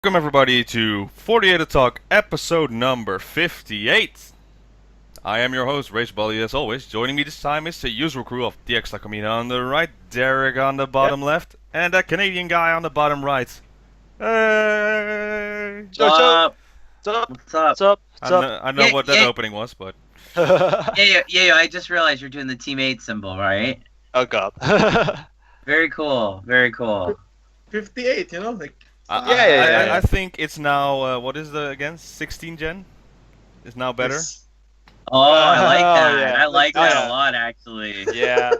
Welcome everybody to 48 Talk, episode number 58. I am your host, Rage Bully, as always. Joining me this time is the usual crew of DXTakamina on the right, Derek on the bottom left, and that Canadian guy on the bottom right. Hey! What's up? What's up? I know what that opening was, but... Yeah, I just realized you're doing the teammate symbol, right? Oh god. Very cool, very cool. 58, you know, like... I think it's now, what is the, again, 16 gen? Is now better? Oh, I like that. yeah. I like that Yeah. a lot, actually. Yeah,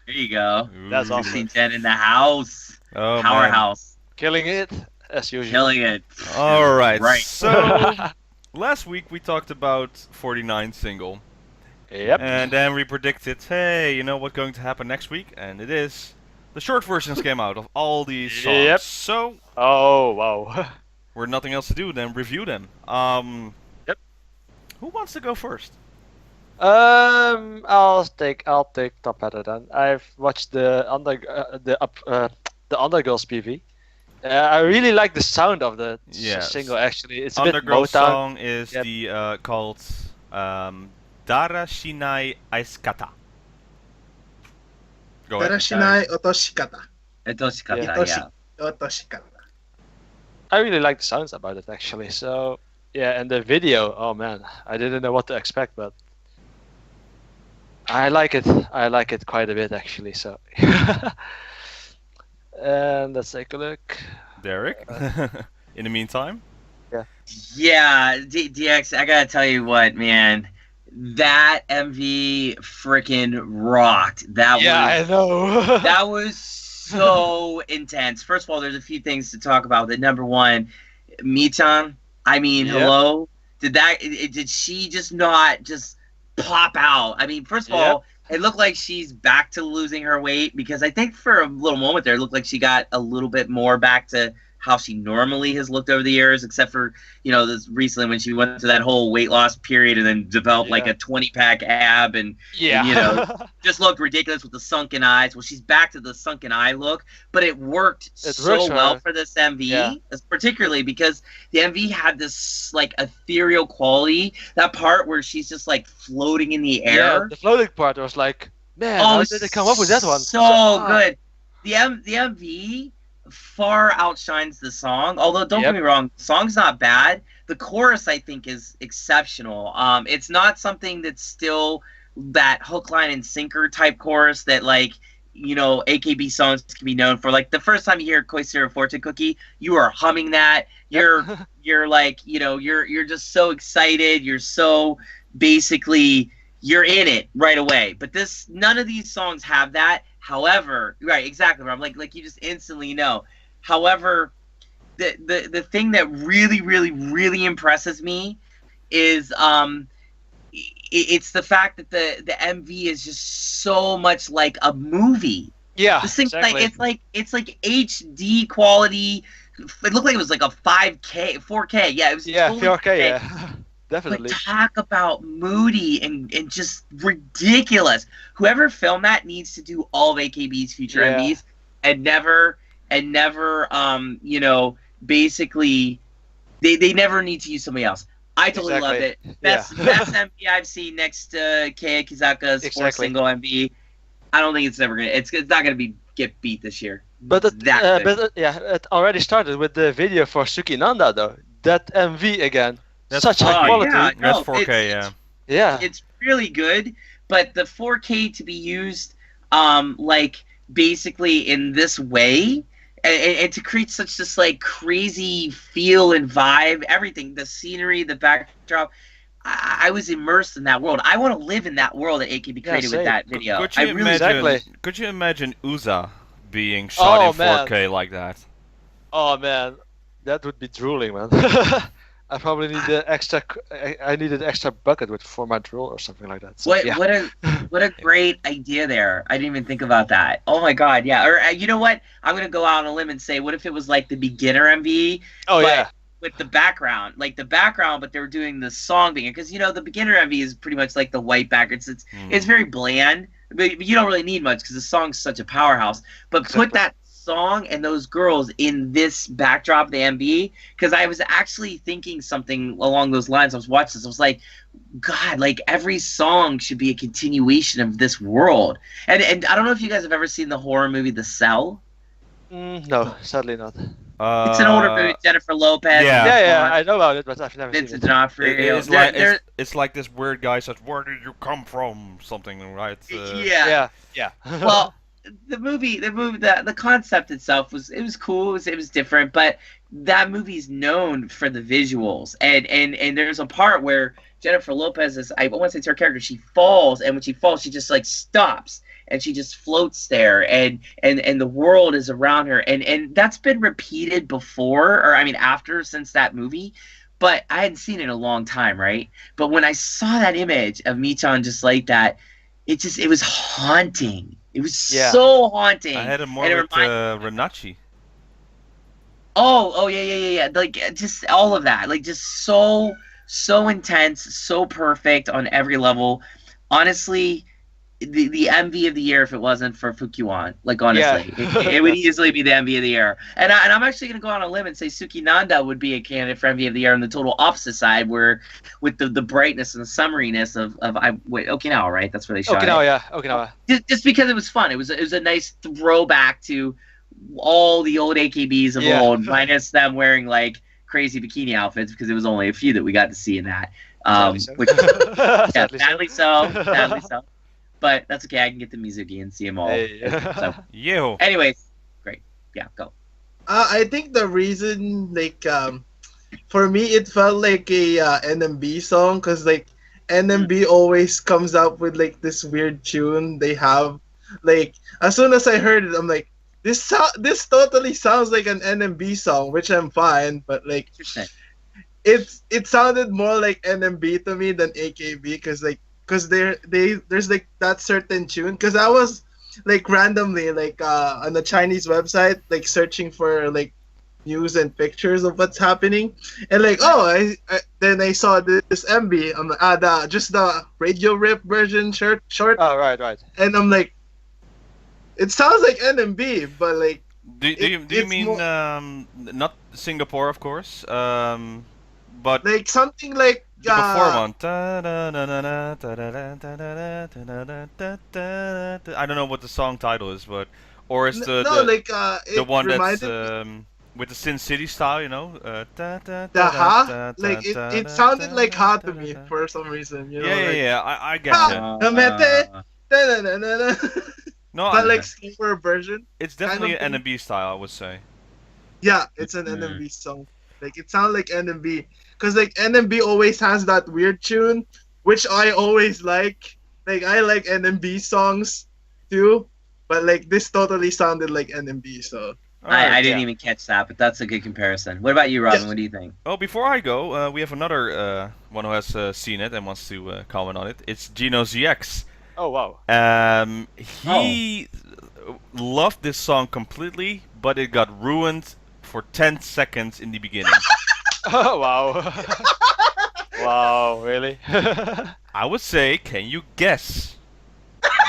There you go. that's Ooh. awesome. 1610 in the house. Oh, man. Powerhouse. Killing it as usual. Killing it. Alright, Right. so... Last week we talked about 49 single. Yep. And then we predicted, hey, you know what's going to happen next week? And it is. The short versions came out of all these songs. Yep. So, Oh wow. we're nothing else to do than review them. Yep. Who wants to go first? I'll take top header then. I've watched the Undergirls PV. I really like the sound of the Yes. single. Actually, it's a bit Undergirl Motown. song is Yep. the called Dara Shinai Aiskata. Go ahead. Darashinai otoshikata. Etoshikata, Yeah. yeah. Otoshikata. I really like the sounds about it actually. So yeah, and the video. Oh man, I didn't know what to expect, but I like it. I like it quite a bit actually. So and let's take a look. Derek. In the meantime. Yeah, DX, I gotta tell you what, man. That MV freaking rocked. I know. That was so intense. First of all, there's a few things to talk about. The number one, Michan. I mean, Yep. hello. Did she just not just pop out? I mean, first of all, it looked like she's back to losing her weight because I think for a little moment there, it looked like she got a little bit more back to how she normally has looked over the years, except for, this recently when she went through that whole weight loss period and then developed like a 20-pack ab and just looked ridiculous with the sunken eyes. Well, she's back to the sunken eye look, but it worked so works for well her. for this MV, Yeah. particularly because the MV had this like ethereal quality. That part where she's just like floating in the air. Yeah, the floating part was like, man, how did they come up with that one? So good. The MV far outshines the song. Although don't get me wrong, the song's not bad. The chorus I think is exceptional. It's not something that's still that hook, line, and sinker type chorus that AKB songs can be known for. Like the first time you hear Koisira Forte Cookie, you are humming that. You're like, you're just so excited. You're so basically you're in it right away. But none of these songs have that. However, right, exactly, Rob. Like you just instantly know. However, the thing that really, really, really impresses me is it's the fact that the MV is just so much like a movie. Yeah, This thing's exactly. it's like HD quality. It looked like it was like a 5K, 4K. Yeah, it was totally 4K, yeah. Definitely. But talk about moody and just ridiculous. Whoever filmed that needs to do all of AKB's future MVs and never, basically, they never need to use somebody else. I totally loved it. Best MV I've seen next to Kei Kizaka's fourth single MV. I don't think it's not gonna get beat this year. But it already started with the video for Sukinanda though. That MV again. That's Such high quality. Yeah, That's no, 4K, Yeah. It's really good, but the 4K to be used basically in this way and to create such this like crazy feel and vibe, everything, the scenery, the backdrop, I was immersed in that world. I want to live in that world that AKB created with that video. Could you imagine Uza being shot in 4K like that? Oh man, that would be drooling, man. I probably need I need an extra bucket for my drool or something like that. So, what a great idea there. I didn't even think about that. Oh my god, yeah. Or you know what? I'm gonna go out on a limb and say, what if it was like the beginner MV? With the background, but they were doing the song being, because the beginner MV is pretty much like the white background. It's very bland, but you don't really need much because the song's such a powerhouse. But put that song and those girls in this backdrop of the MV, because I was actually thinking something along those lines. I was watching this. I was like, God, like every song should be a continuation of this world. And I don't know if you guys have ever seen the horror movie The Cell. No, sadly not. It's an older movie. Jennifer Lopez. Yeah. Yeah, I know about it, but I've never seen Vincent it. D'Onofrio. It's like this weird guy says, "Where did you come from?" Something, right? Yeah. Yeah. Well, the concept itself was cool. It was different, but that movie's known for the visuals, and there's a part where Jennifer Lopez is, I want to say it's her character, she falls, and when she falls, she just like stops and she just floats there, and the world is around her, and that's been repeated before, or I mean after, since that movie. But I hadn't seen it in a long time, right? But when I saw that image of Michan just like that, it was haunting. It was so haunting. I had it more And with Renachi. Oh, yeah. Like, just all of that. Like, just so intense, so perfect on every level. Honestly, the MV of the year if it wasn't for Fukuan. Like, honestly. It would easily be the MV of the year. And I'm actually going to go on a limb and say Sukinanda would be a candidate for MV of the year on the total opposite side, where with the brightness and the summeriness of Okinawa, right? That's where they shot Okinawa. Just because it was fun. It was a nice throwback to all the old AKBs of old, minus them wearing like crazy bikini outfits, because it was only a few that we got to see in that. Which, sadly so. But that's okay. I can get the Mizuki and see them all. Hey. So, Yo. anyways, great. Yeah, go. I think the reason, like, for me, it felt like a NMB song, because like NMB always comes up with like this weird tune they have. Like, as soon as I heard it, I'm like, this totally sounds like an NMB song, which I'm fine, but like, it sounded more like NMB to me than AKB, because there's like that certain tune, because I was like randomly like on the Chinese website like searching for like news and pictures of what's happening, and like then I saw this MB on the radio rip version short, Oh, right. and I'm like, it sounds like NMB, but like Do you mean not Singapore, of course, but like something like the before one? I don't know what the song title is, but or is the one that's with the Sin City style, you know? Like it sounded like Ha to me for some reason, you know? Yeah, I get it. No, but like slower version. It's definitely kind an of NMB style, I would say. Yeah, it's an NMB song. Like it sounds like NMB, because like NMB always has that weird tune, which I always like. Like I like NMB songs too, but like this totally sounded like NMB. So I didn't even catch that, but that's a good comparison. What about you, Robin? Yes. What do you think? Oh, before I go, we have another one who has seen it and wants to comment on it. It's Geno ZX. Oh, wow. He loved this song completely, but it got ruined for 10 seconds in the beginning. Oh, wow. Wow, really? I would say, can you guess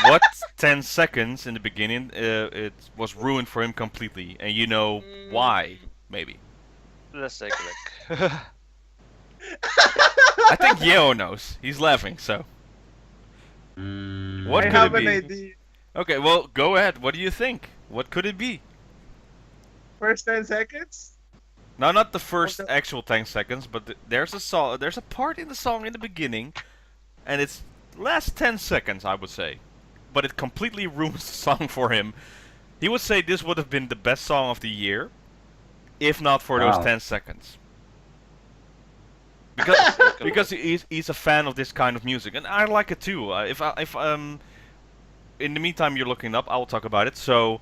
what 10 seconds in the beginning it was ruined for him completely? And you know why, maybe. Let's take a look. I think Yeo knows. He's laughing, so. What I could have it an be? idea. Okay, well, go ahead. What do you think? What could it be? First 10 seconds. No, not the first actual 10 seconds, but there's a part in the song in the beginning, and it's last 10 seconds, I would say. But it completely ruins the song for him. He would say this would have been the best song of the year, if not for those 10 seconds. Because he's a fan of this kind of music, and I like it too. If in the meantime you're looking it up, I'll talk about it. So,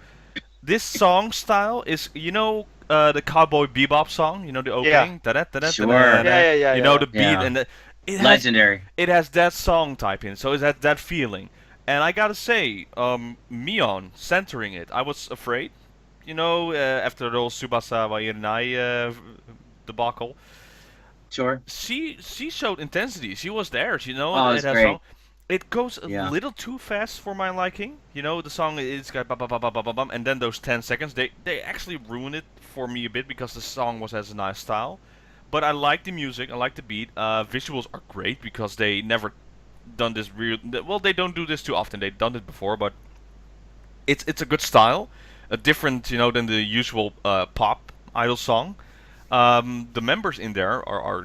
this song style is, you know, the Cowboy Bebop song, you know, the opening. Sure. Yeah. You know the beat Yeah. and Legendary. It has that song type in, so it has that feeling. And I gotta say, Mion centering it, I was afraid. You know, after the whole Tsubasa Wairanai debacle. Sure. She showed intensity. She was there. You know, Oh, it it's has great. song. it goes a Yeah. little too fast for my liking. You know, the song is got bum, bum, bum, bum, bum, bum, and then those 10 seconds, they actually ruin it for me a bit because the song has a nice style. But I like the music, I like the beat. Visuals are great because they never done this real. Well, they don't do this too often. They've done it before, but it's a good style, a different than the usual pop idol song. The members in there are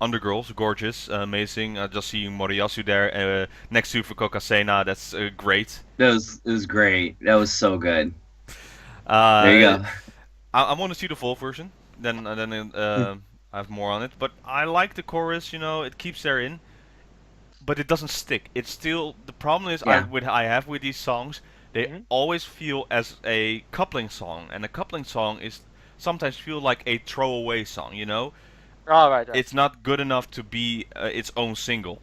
undergirls, gorgeous, amazing. Just seeing Moriyasu there next to Fukuoka Sena, that's great. It was great. That was so good. There you go. I want to see the full version. Then I have more on it. But I like the chorus. It keeps there in, but it doesn't stick. It's still the problem is Yeah. I have with these songs. They Mhm. always feel as a coupling song, and a coupling song is sometimes feel like a throwaway song. Oh, right. It's not good enough to be its own single.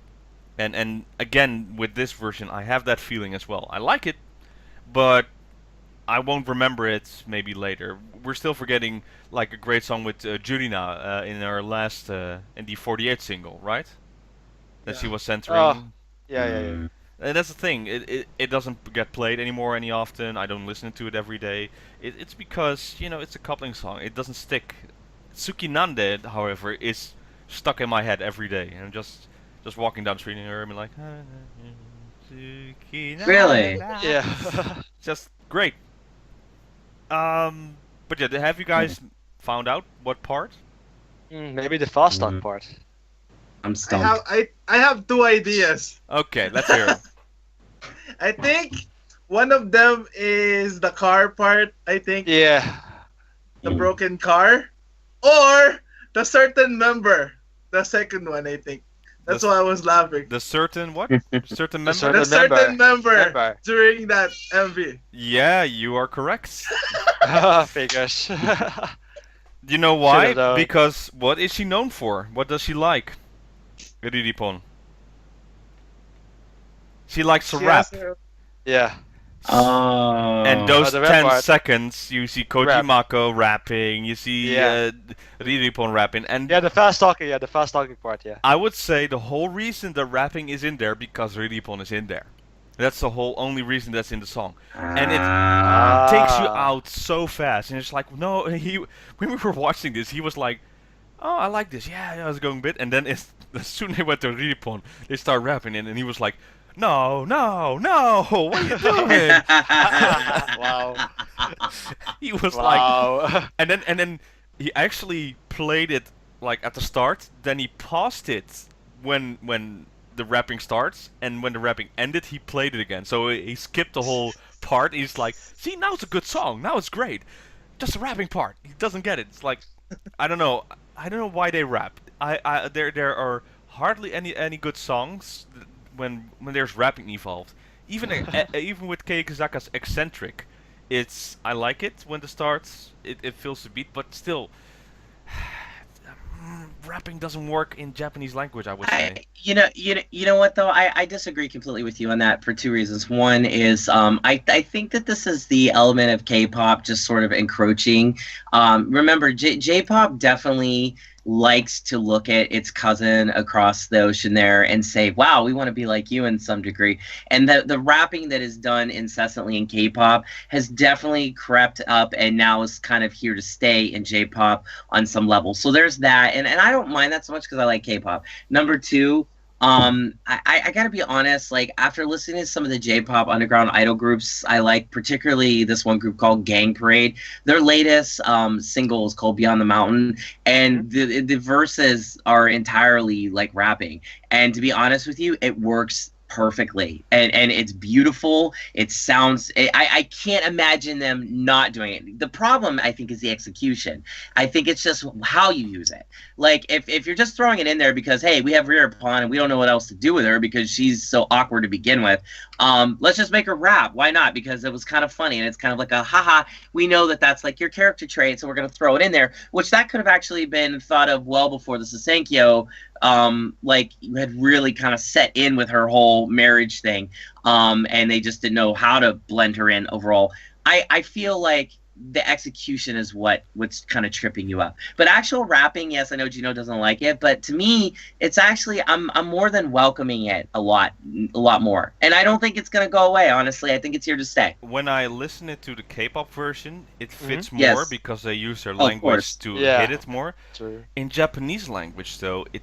And again with this version, I have that feeling as well. I like it, but I won't remember it maybe later. We're still forgetting like a great song with Jurina in our last in the 48 single, right? That she Yeah. was centering. Oh. Yeah. Mm. And that's the thing. It doesn't get played anymore any often. I don't listen to it every day. It's because it's a coupling song. It doesn't stick. Sukinande, however, is stuck in my head every day. And I'm just walking down the street and hearing me like. Sukinande. Really? Yeah. Just great. But yeah, have you guys found out what part? Maybe the fast talk Mhm. part. I'm I stumped. I have two ideas. Okay, let's hear it. I think one of them is the car part. I think Yeah. the broken car, or the certain member. The second one, I think. That's The- why I was laughing. The certain what? Certain member? certain- The certain member Member. during that MV. Yeah, you are correct. Figures. You know why? Should've known. Because what is she known for? What does she like? Riripon. She likes to She rap. has a- Yeah. Oh. And those the rap 10 part. seconds, you see Kojimako rapping, you see Yeah. Riripon rapping, and Yeah, the fast talking. Yeah, the fast talking part. Yeah. I would say the whole reason the rapping is in there because Riripon is in there. That's the whole only reason that's in the song. And it takes you out so fast, and it's like no. When we were watching this, he was like, "Oh, I like this. Yeah, I was going a bit." And then as soon as they went to Riripon, they start rapping, and he was like, "No, no, no! What are you doing?" Wow. He was like, Wow. and then he actually played it like at the start. Then he paused it when the rapping starts, and when the rapping ended, he played it again. So he skipped the whole part. He's like, "See, now it's a good song. Now it's great. Just the rapping part." He doesn't get it. It's like, I don't know. I don't know why they rap. There are hardly any good songs when there's rapping involved. Even even with Kei Kazaka's Eccentric, I like it when the starts. It fills the beat, but still. Rapping doesn't work in Japanese language, I would say. You know what though? I disagree completely with you on that for two reasons. One is I think that this is the element of K-pop just sort of encroaching. Remember, J-pop definitely likes to look at its cousin across the ocean there and say, wow, we want to be like you in some degree. And the rapping that is done incessantly in K-pop has definitely crept up and now is kind of here to stay in J-pop on some level. So there's that. And I don't mind that so much because I like K-pop. Number two, I gotta be honest, like after listening to some of the J-pop underground idol groups, I like particularly this one group called Gang Parade. Their latest single is called Beyond the Mountain, and the verses are entirely like rapping. And to be honest with you, it works perfectly, and it's beautiful. It sounds, I can't imagine them not doing it. The problem, I think, is the execution. I think it's just how you use it. Like if you're just throwing it in there because hey, we have Rhea Pon and we don't know what else to do with her because she's so awkward to begin with, let's just make her rap. Why not? Because it was kind of funny and it's kind of like a haha, we know that that's like your character trait, so we're going to throw it in there, which that could have actually been thought of well before the Sasenkyo like you had really kind of set in with her whole marriage thing, and they just didn't know how to blend her in overall. I feel like the execution is what's kind of tripping you up. But actual rapping, yes, I know Gino doesn't like it, but to me, it's actually I'm more than welcoming it a lot more, and I don't think it's gonna go away. Honestly, I think it's here to stay. When I listen it to the K-pop version, it fits more Yes. because they use their Of language course. to Yeah. hit it more. True. In Japanese language, though, it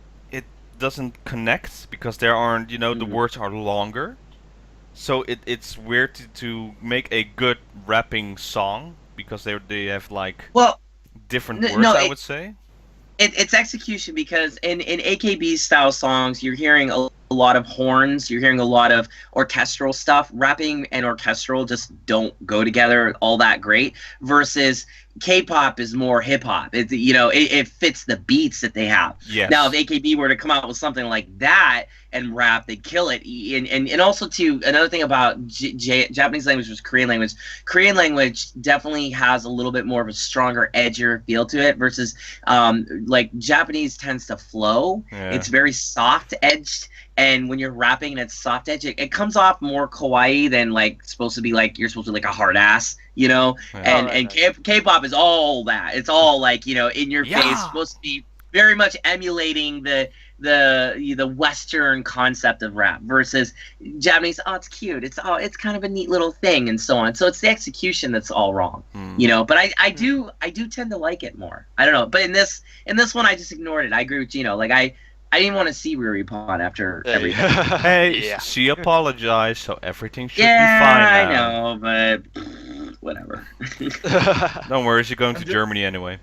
doesn't connect because there aren't, the words are longer. So it's weird to make a good rapping song because they have like Well, different N- words. no, I it- would say. it's execution because in AKB style songs, you're hearing a lot of horns, you're hearing a lot of orchestral stuff. Rapping and orchestral just don't go together all that great. Versus K-pop is more hip hop. It fits the beats that they have. Yes. Now, if AKB were to come out with something like that and rap, they'd kill it. And also, too, another thing about Japanese language was Korean language. Korean language definitely has a little bit more of a stronger, edgier feel to it versus, like, Japanese tends to flow. Yeah. It's very soft-edged. And when you're rapping and it's soft edge, it comes off more kawaii than like supposed to be like you're supposed to be like a hard ass, Yeah. And K-pop is all that. It's all like in your Yeah. face, supposed to be very much emulating the Western concept of rap versus Japanese. Oh, it's cute. It's kind of a neat little thing and so on. So it's the execution that's all wrong, But I do tend to like it more. I don't know. But in this one, I just ignored it. I agree with Gino. Like I didn't want to see Riripon after everything. Hey, Yeah. she apologized, so everything should Yeah, be fine I now. know, but whatever. Don't worry, she's going to Germany anyway.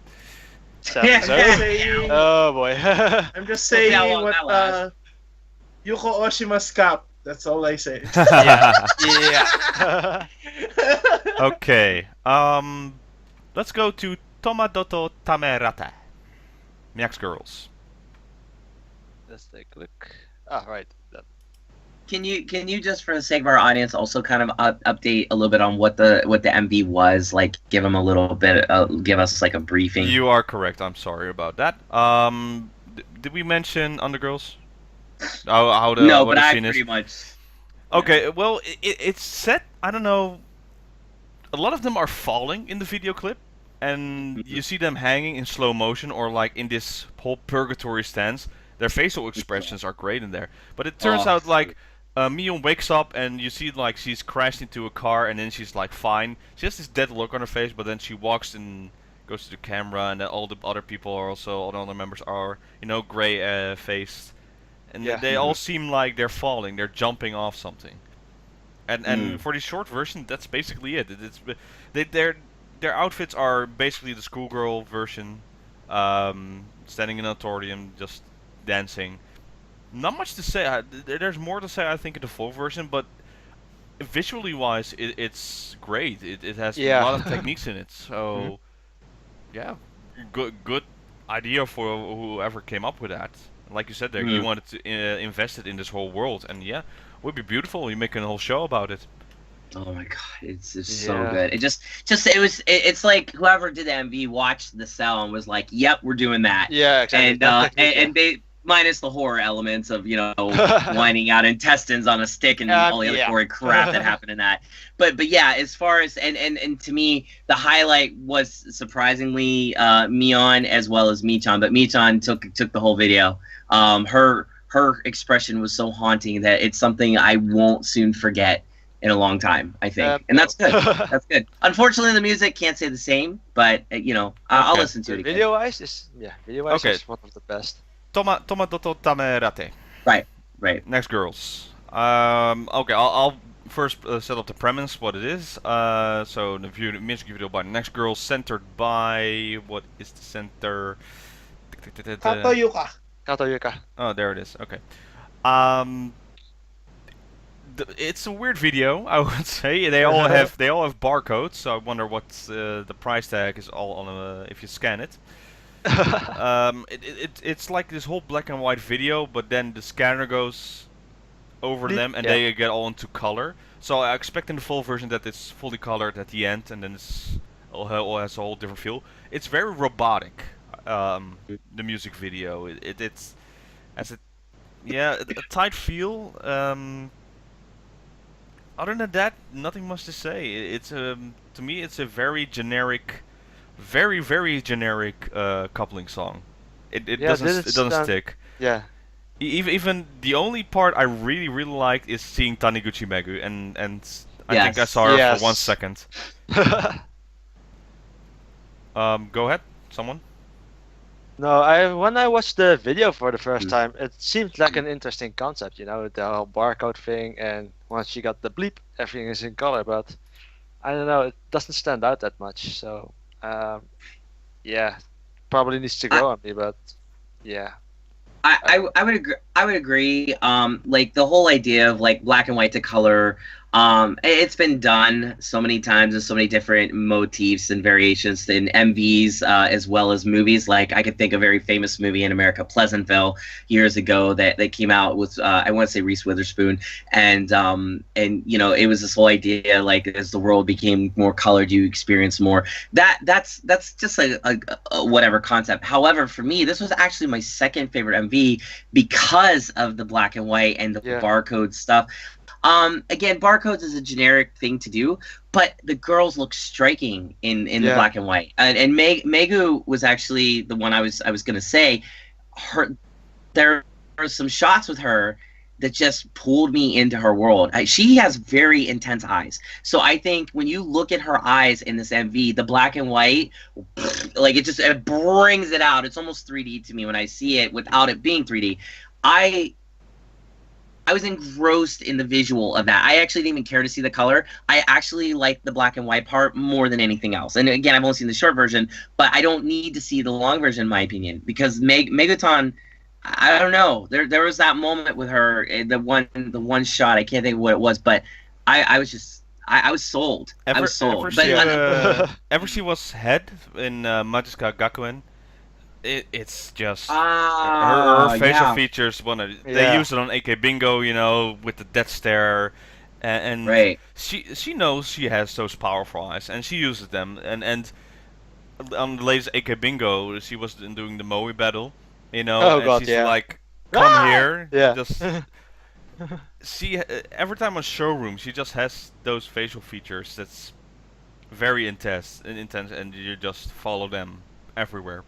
Sadly I'm so. just saying, Oh boy. I'm just We'll see how saying long what that lasts. Yuko Oshima's cap. That's all I say. Yeah. Okay. Let's go to Tomadoto Tamerata. Next girls. Let's take a look. Ah, right. That. Can you just for the sake of our audience also kind of update a little bit on what the MV was like? Give them a little bit. Give us like a briefing. You are correct. I'm sorry about that. Did we mention Undergirls? How the no, what but the I scene is? pretty much. Okay, well, it's set. I don't know. A lot of them are falling in the video clip, and you see them hanging in slow motion or like in this whole purgatory stance. Their facial expressions are great in there, but it turns out like Mion wakes up and you see like she's crashed into a car and then she's like fine. She has this dead look on her face, but then she walks and goes to the camera, and then all the other people are also, all the other members are, gray faced. And Yeah. they all seem like they're falling, they're jumping off something. And for the short version, that's basically it. Their outfits are basically the schoolgirl version, standing in an auditorium, just dancing. Not much to say. There's more to say, I think, in the full version, but visually wise, it's great. It has a lot of techniques in it. So, yeah, good idea for whoever came up with that. Like you said, there, you wanted to invest it in this whole world, and yeah, would be beautiful. You make a whole show about it. Oh my god, it's just so good. It's like whoever did the MV watched the cell and was like, "Yep, we're doing that." Yeah, exactly. And they minus the horror elements of whining out intestines on a stick and all the other gory crap that happened in that. But yeah, as far as and to me, the highlight was surprisingly Mion as well as Michan. But Michan took the whole video. Her expression was so haunting that it's something I won't soon forget in a long time, I think. And that's good. That's good. Unfortunately, the music can't say the same, but I'll listen to it again. Video-wise is one of the best. Tomadoto Tamerate. Right. Next girls. Okay, I'll first set up the premise, what it is. So the music video by Next Girls, centered by, what is the center? Kato Yuka. Kato Yuka. Oh, there it is. Okay. It's a weird video, I would say. They all have barcodes, so I wonder what the price tag is all on if you scan it. It's like this whole black and white video, but then the scanner goes over them and they get all into color. So I expect in the full version that it's fully colored at the end, and then it's all has a whole different feel. It's very robotic. The music video, it's has a tight feel. other than that, nothing much to say. It's to me, it's a very generic, very generic coupling song. It Yeah, didn't it doesn't stand. stick. Yeah. Even the only part I really liked is seeing Taniguchi Megu, and I think I Yes. saw her for 1 Yes. second. Go ahead, someone. No, when I watched the video for the first time, it seemed like an interesting concept, you know, the whole barcode thing, and once you got the bleep, everything is in color, but I don't know, it doesn't stand out that much, so yeah, probably needs to grow on me, but yeah. I would agree. I would agree. Like the whole idea of like black and white to color. It's been done so many times with so many different motifs and variations in MVs as well as movies. Like I could think of a very famous movie in America, Pleasantville, years ago that came out with I want to say Reese Witherspoon, and you know it was this whole idea like as the world became more colored, you experience more. That's just a whatever concept. However, for me, this was actually my second favorite MV because of the black and white and the barcode stuff. Again, barcodes is a generic thing to do, but the girls look striking in the black and white. And Megu was actually the one I was gonna say. There were some shots with her that just pulled me into her world. She has very intense eyes, so I think when you look at her eyes in this MV, the black and white, like it brings it out. It's almost 3D to me when I see it without it being 3D. I was engrossed in the visual of that. I actually didn't even care to see the color. I actually liked the black and white part more than anything else. And again, I've only seen the short version, but I don't need to see the long version, in my opinion, because Megaton, I don't know. There was that moment with her, the one shot. I can't think of what it was, but I was just I was sold. I was sold. Ever she was head in Majiska Gakuen. It's just her facial features. They use it on AK Bingo, you know, with the death stare, and right. She knows she has those powerful eyes, and she uses them. And on the latest AK Bingo, she was doing the Moe battle, you know, and she's like, "Come here," just. She every time on showroom, she just has those facial features that's very intense, and you just follow them everywhere.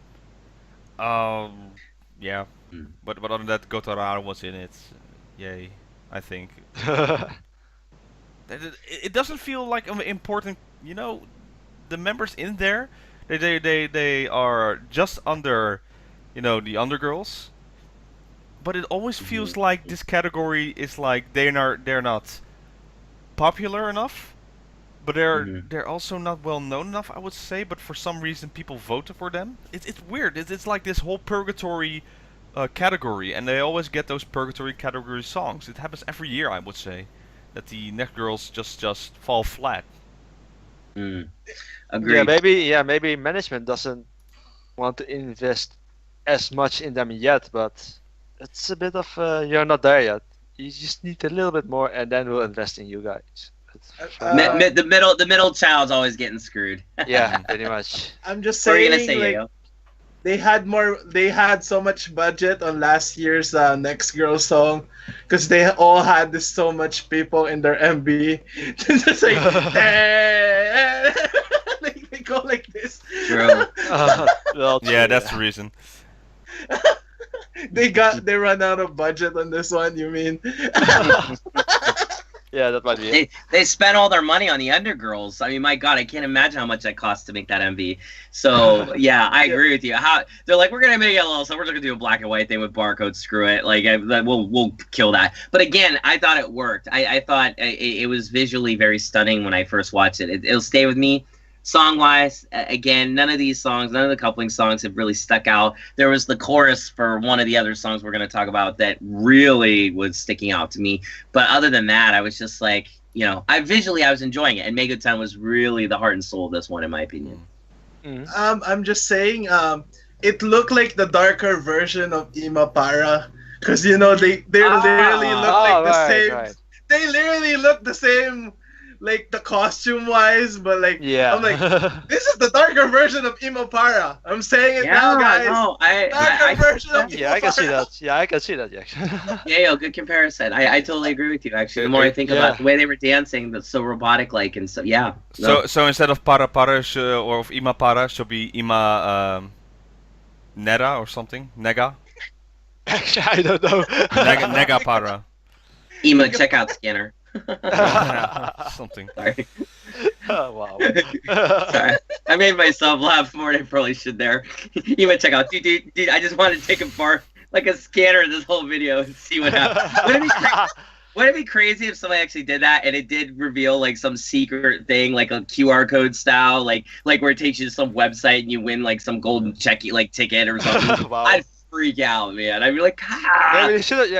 Yeah, but other than that, Gotorara was in it. Yay, I think. It doesn't feel like an important, you know, the members in there. They are just under, you know, the undergirls. But it always feels like this category is like they're not popular enough. But they're also not well known enough, I would say. But for some reason, people voted for them. It's weird. It's like this whole purgatory category, and they always get those purgatory category songs. It happens every year, I would say, that the neck girls just fall flat. Agreed. Maybe management doesn't want to invest as much in them yet, but it's a bit of you're not there yet. You just need a little bit more, and then we'll invest in you guys. The middle child's always getting screwed. Yeah, pretty much. I'm just saying, like, they had so much budget on last year's Next Girl song, because they all had this so much people in their MV. Just like, like they go like this. True. Yeah, that's the reason. They run out of budget on this one. You mean? Yeah, that might be it. They spent all their money on the Undergirls. I mean, my God, I can't imagine how much that cost to make that MV. So yeah, I agree with you. How they're like, we're gonna make yellow, so we're just gonna do a black and white thing with barcodes. Screw it. Like we'll kill that. But again, I thought it worked. I thought it was visually very stunning when I first watched it. It'll stay with me. Song-wise, again, none of these songs, none of the coupling songs have really stuck out. There was the chorus for one of the other songs we're going to talk about that really was sticking out to me. But other than that, I was just like, you know, I was enjoying it. And Megutan was really the heart and soul of this one, in my opinion. I'm just saying, it looked like the darker version of Imapara. Because, you know, they literally look like the same. Right. They literally look the same like the costume wise, but like Yeah. I'm like, this is the darker version of Imapara. I'm saying it now, guys. No, Darker version of yeah, I can see Imapara. that. Yeah, I can see that. Yeah. Yeah, good comparison. I totally agree with you. Actually, the more I think about the way they were dancing, that's so robotic-like and so. Yeah. So instead of para para or of ima para, should be ima nera or something. Nega. Actually, I don't know. Nega para. Ema checkout scanner. Something. Sorry. Oh, wow. Sorry. I made myself laugh more than I probably should there. Ema checkout. Dude, I just wanted to take a bar like a scanner in this whole video and see what happens. Wouldn't it be crazy if somebody actually did that and it did reveal like some secret thing, like a QR code style, like where it takes you to some website and you win like some golden ticket or something? Wow. I'd freak out, man. I'd be like, ah.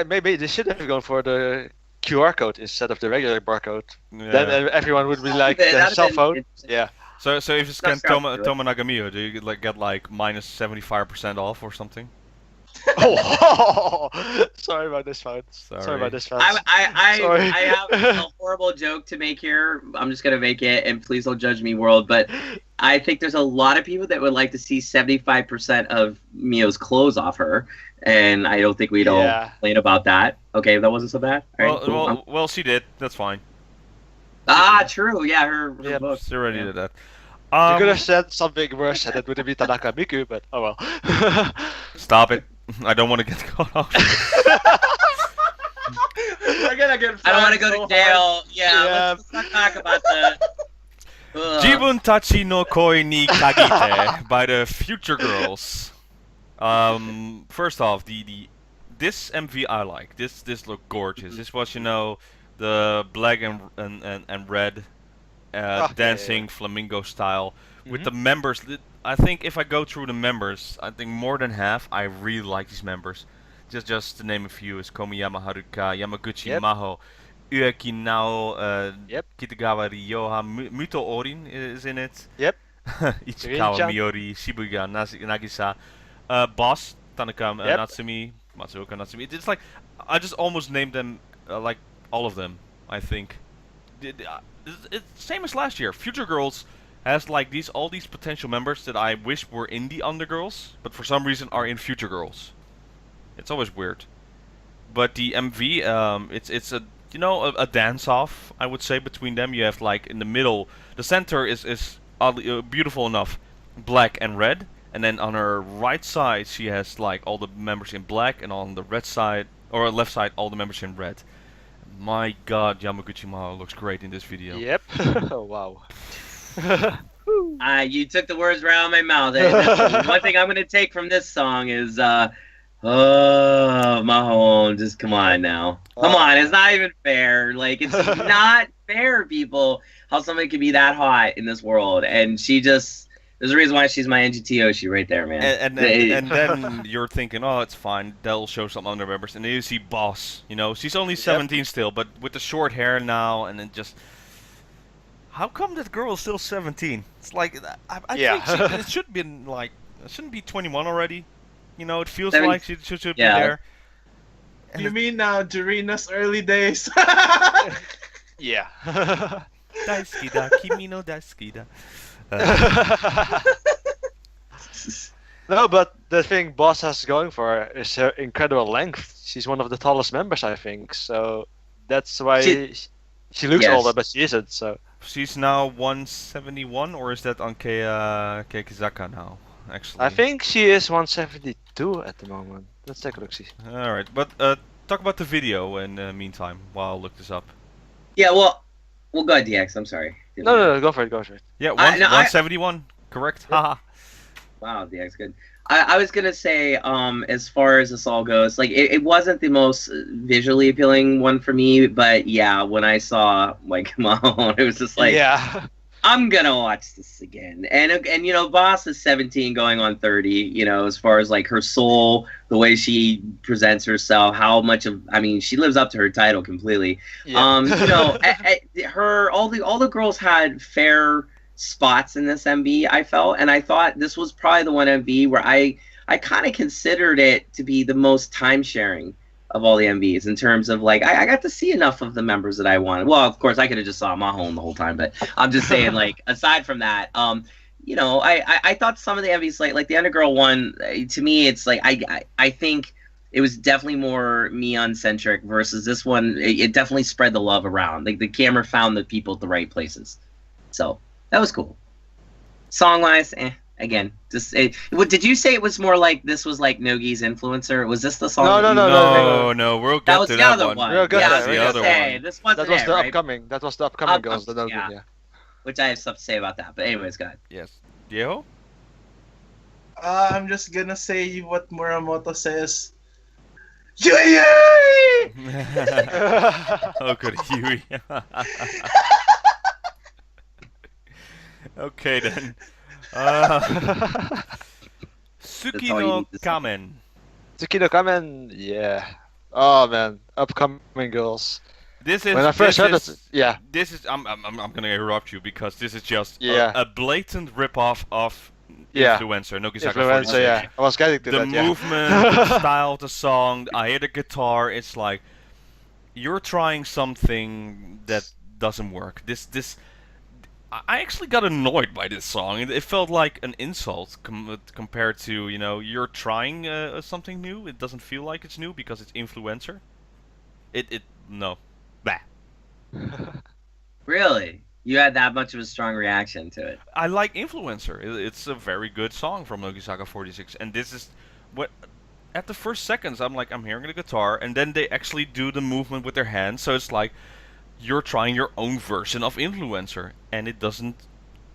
Maybe they should have gone for the QR code instead of the regular barcode. Yeah. Then everyone would be like That'd their have cell been phone. interesting. Yeah. So if you scan That's how to do it. Toma Nagamio, do you get like minus 75% off or something? Oh, sorry about this, folks. Sorry about this, folks. I have a horrible joke to make here. I'm just gonna make it, and please don't judge me, world. But I think there's a lot of people that would like to see 75% of Mio's clothes off her, and I don't think we'd all complain about that. Okay, that wasn't so bad. All right, cool. Well, she did. That's fine. True. Yeah, her book. She already did that. You could have said something worse, and it would have been Tanaka Miku, but oh well. Stop it. I don't want to get caught off. We're gonna get I don't want to go so to jail. hard. Yeah, let's not talk about that. Jibun Tachi no Koi ni Kagite by the Future Girls. First off, this MV I like. This looked gorgeous. This was, the black and red dancing flamingo style with the members. I think if I go through the members, I think more than half I really like these members. Just to name a few is Komiyama Haruka, Yamaguchi Maho, Ueki Nao, Kitagawa Ryoha, Muto Orin is in it. Yep. Ichikawa Miyori, Shibuya Nagisa, Boss Tanaka Natsumi, Matsuoka Natsumi. It's like I just almost named them like all of them. I think it's same as last year. Future Girls has like all these potential members that I wish were in the Undergirls, but for some reason are in Future Girls. It's always weird. But the MV, it's a dance off, I would say, between them. You have like in the middle, the center is oddly, beautiful enough, black and red, and then on her right side she has like all the members in black, and on the red side or left side all the members in red. My God, Yamaguchi Maho looks great in this video. Yep. Oh wow. You took the words right out of my mouth. One thing I'm gonna take from this song is, Mahone, just come on now. Come on, it's not even fair. Like, it's not fair, people, how somebody can be that hot in this world. And there's a reason why she's my NGT Oshi right there, man. And then you're thinking, oh, it's fine, they'll show some other members. And then you see Boss, she's only 17 still, but with the short hair now, and then just... How come that girl is still 17? It's like, I think it should be like, it shouldn't be 21 already. It feels like she should be there. And You mean now Dorina's early days? Yeah. Daisuki da, kimi no daisuki da. No, but the thing Boss has going for her is her incredible length. She's one of the tallest members, I think. So that's why she looks older, but she isn't. So she's now 171, or is that on Keikizaka now? Actually, I think she is 172 at the moment. Let's take a look. See. All right, but talk about the video in the meantime while I look this up. Yeah, well, go ahead, DX. I'm sorry. No, go for it. Yeah, 171. Correct. Haha. Wow, DX, good. I was gonna say, as far as this all goes, like it wasn't the most visually appealing one for me, but yeah, when I saw like Mahone, it was just like, I'm gonna watch this again. And Boss is 17 going on 30, as far as like her soul, the way she presents herself, how much of, she lives up to her title completely. Yeah. All the girls had fair spots in this MV, I felt, and I thought this was probably the one MV where I kind of considered it to be the most time sharing of all the MVs in terms of like I got to see enough of the members that I wanted. Well, of course I could have just saw Mahone the whole time, but I'm just saying like aside from that, you know, I thought some of the MVs like the Undergirl one, to me it's like I think it was definitely more Mion centric versus this one. It definitely spread the love around. Like the camera found the people at the right places, so that was cool. Song wise, again, just did you say it was more like this was like Nogi's influencer? Was this the song? No, we'll get That was to the that other one. one. We'll get Yeah, to I was that, gonna the other say, one. this wasn't That was it, the right? upcoming. That was the upcoming girls. The yeah. yeah. Which I have stuff to say about that. But anyways, go ahead. Yes. Diego? I'm just gonna say what Muramoto says. Yay! Oh, good Huey. Okay then. Suki all you no need to say. Kamen. Tsukino Kamen, yeah. Oh man, upcoming girls. This is When I first heard it, yeah. This is I'm gonna interrupt you because this is just Yeah. a blatant rip-off of Yeah. Influencer, Nogisaka Influencer, 46. yeah. I was getting to The that, yeah. movement, the style of the song, I hear the guitar, it's like you're trying something that doesn't work. I actually got annoyed by this song. It felt like an insult compared to, you know, you're trying something new. It doesn't feel like it's new because it's Influencer. No. Bah. Really? You had that much of a strong reaction to it? I like Influencer. It's a very good song from Nogisaka 46, and this is what. At the first seconds, I'm like, I'm hearing the guitar, and then they actually do the movement with their hands, so it's like you're trying your own version of Influencer, and it doesn't